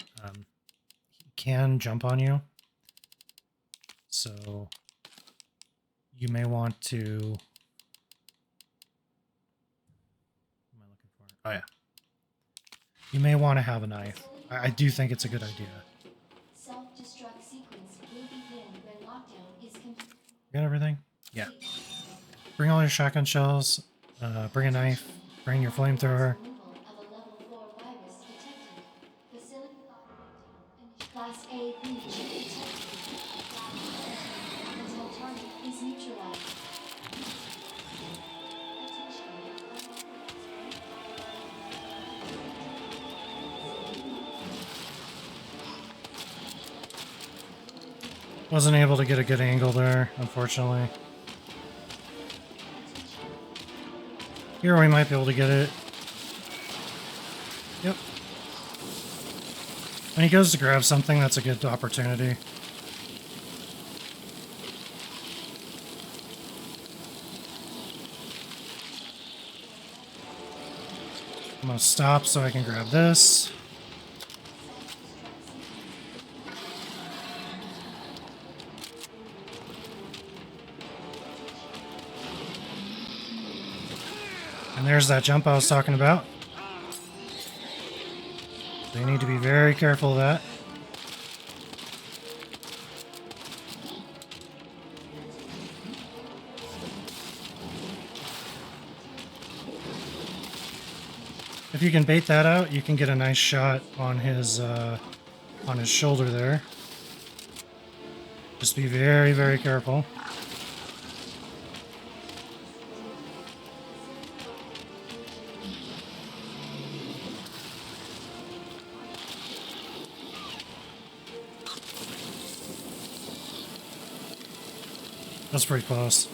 He can jump on you. So you may want to... What am I looking for? Oh yeah. You may want to have a knife. I do think it's a good idea. Self-destruct sequence will begin when lockdown is complete. Got everything? Yeah. Bring all your shotgun shells. Bring a knife. Bring your flamethrower. Removal of a level 4 virus detected. Facility lockdown. Class A breach detected. Until target is neutralized. Wasn't able to get a good angle there, unfortunately. Here we might be able to get it. Yep. When he goes to grab something, that's a good opportunity. I'm gonna stop so I can grab this. And there's that jump I was talking about. So you need to be very careful of that. If you can bait that out, you can get a nice shot on his shoulder there. Just be very, very careful. That's pretty close.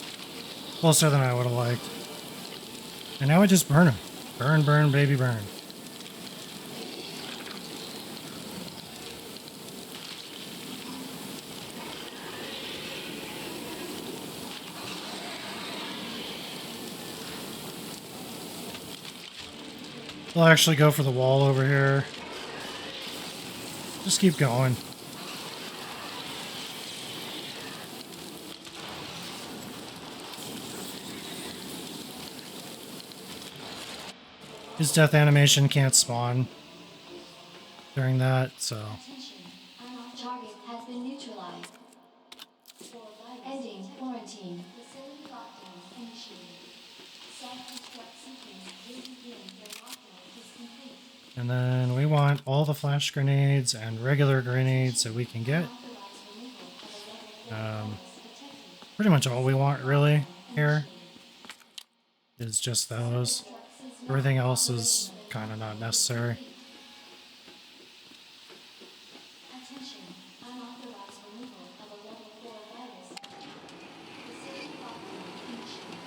Closer than I would have liked. And now I just burn him. Burn, burn, baby, burn. We'll actually go for the wall over here. Just keep going. His death animation can't spawn during that, so... Attention, target has been neutralized. Ending quarantine. Facility lockdown initiated. Self-destruct sequence will begin when lockdown is complete. And then we want all the flash grenades and regular grenades that we can get. Pretty much all we want, really, here, is just those. Everything else is kind of not necessary. Attention, unauthorized removal of a level 4 virus. Facility operator initiated.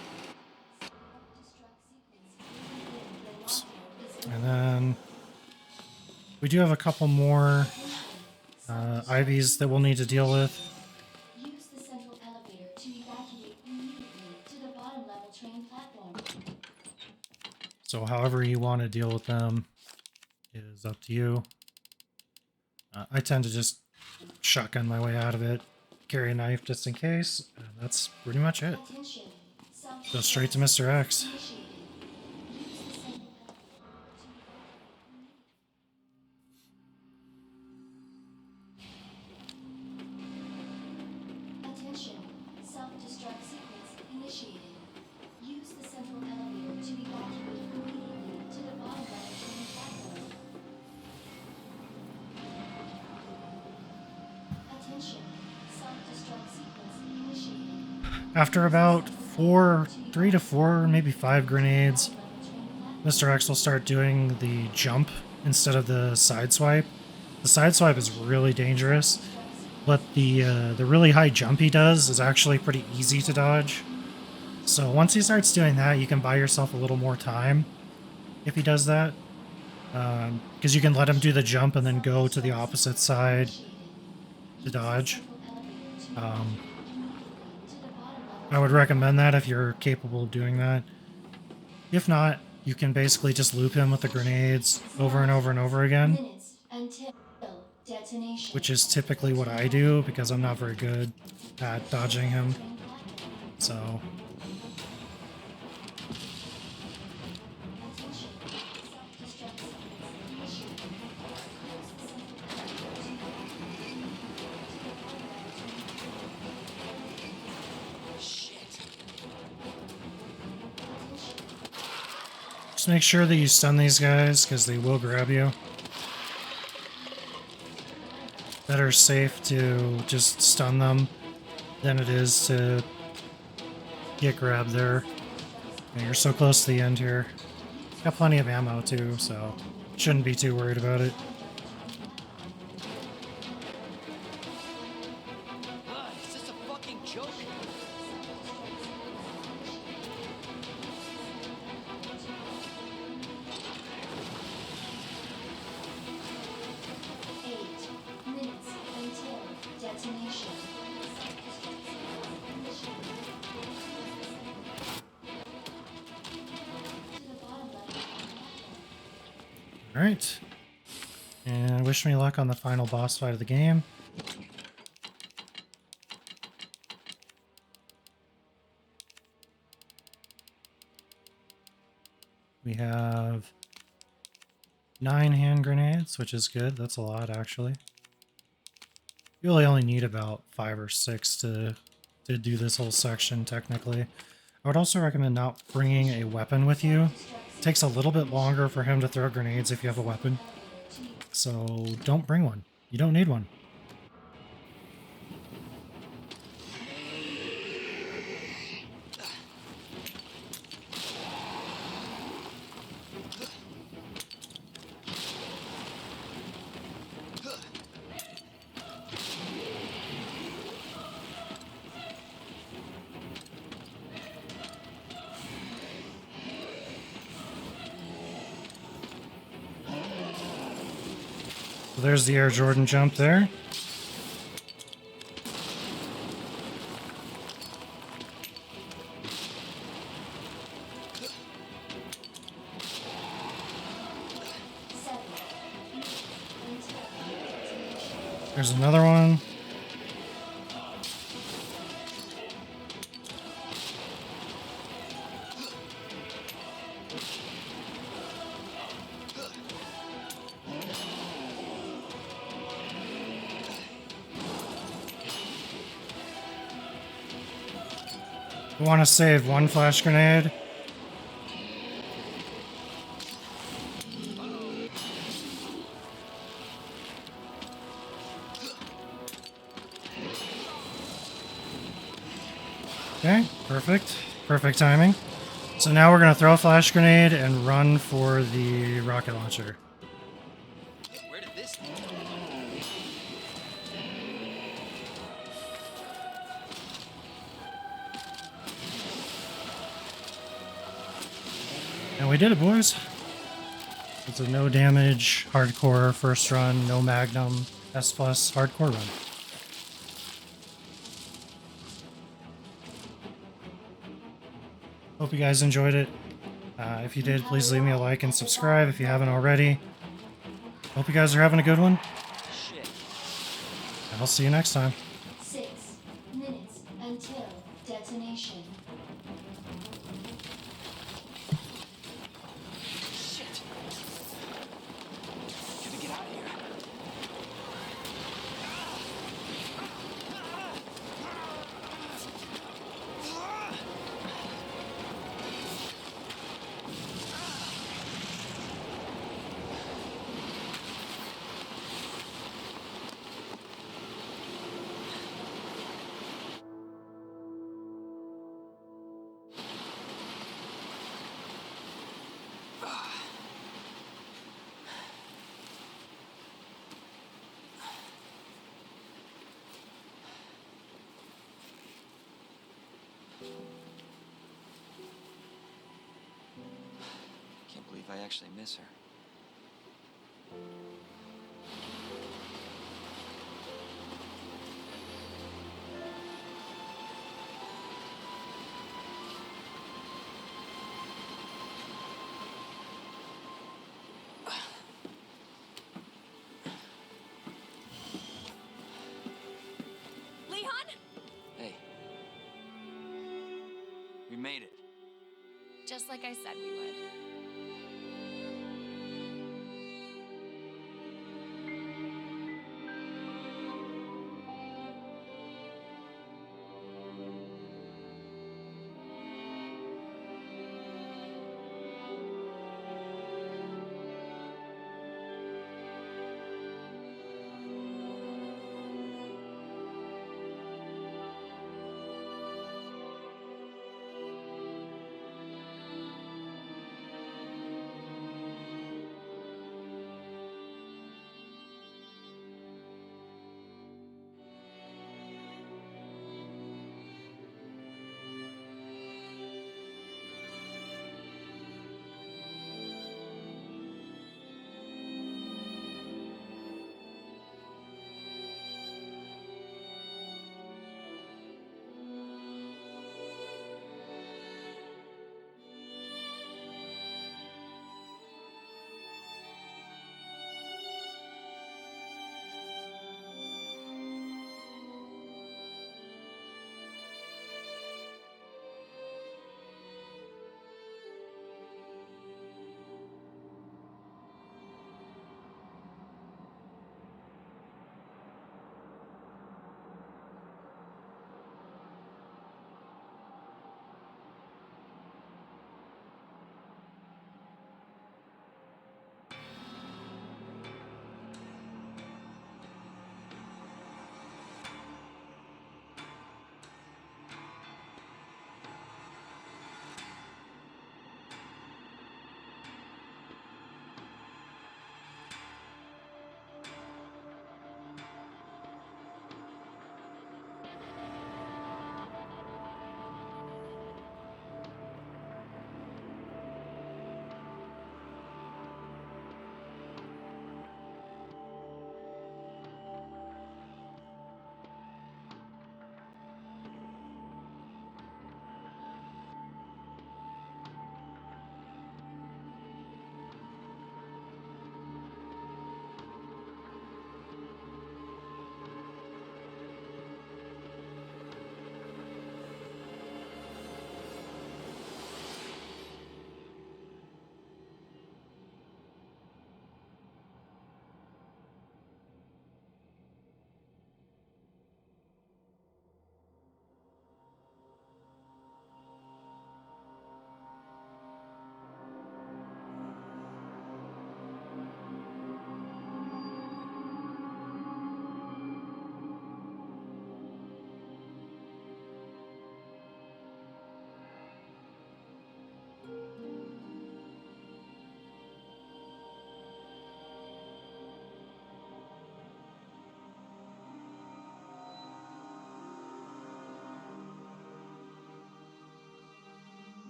Self-destruct sequence within the module is And then we do have a couple more IVs that we'll need to deal with. use the central elevator to evacuate immediately to the bottom level train platform. So however you want to deal with them is up to you. I tend to just shotgun my way out of it, carry a knife just in case, and that's pretty much it. Attention, Go straight to Mr. X. initiated. Use the central elevator to evacuate immediately. Attention, self-destruct sequence initiated. Use the central elevator to evacuate immediately to the bottom level train platform. Attention, self-destruct sequence initiated. After about 3 to 4, maybe 5 grenades, Mr. X will start doing the jump instead of the side swipe. The side swipe is really dangerous, but the really high jump he does is actually pretty easy to dodge. So once he starts doing that, you can buy yourself a little more time if he does that. Because you can let him do the jump and then go to the opposite side to dodge. I would recommend that if you're capable of doing that. If not, you can basically just loop him with the grenades over and over and over again, Minutes until detonation. which is typically what I do because I'm not very good at dodging him. Train platform. So Attention, self-destruct sequence initiated. Use the central elevator to evacuate immediately to the bottom level train platform. Shit. Attention. just make sure that you stun these guys because they will grab you. Better safe to just stun them than it is to get grabbed there. Yeah, you're so close to the end here. Got plenty of ammo too, so shouldn't be too worried about it. Is this a fucking joke? Minutes until detonation. Self-destruct sequence initiated. To the bottom level train platform. Alright. And wish me luck on the final boss fight of the game. We have 9 hand grenades, which is good. That's a lot, actually. You really only need about 5 or 6 to do this whole section, technically. I would also recommend not bringing a weapon with you. It takes a little bit longer for him to throw grenades if you have a weapon. So don't bring one. You don't need one. So there's the Air Jordan jump there. There's another one. We want to save one flash grenade. Okay, perfect. Perfect timing. So now we're gonna throw a flash grenade and run for the rocket launcher. Where did this lead? And we did it, boys. It's a no damage, hardcore first run, no Magnum, S plus hardcore run. Hope you guys enjoyed it. If you did, please leave me a like and subscribe if you haven't already. Hope you guys are having a good one, Shit. and I'll see you next time. 6 minutes until detonation. Shit. Gotta get out of here. Can't believe I actually miss her. Leon? Hey. We made it. Just like I said we would.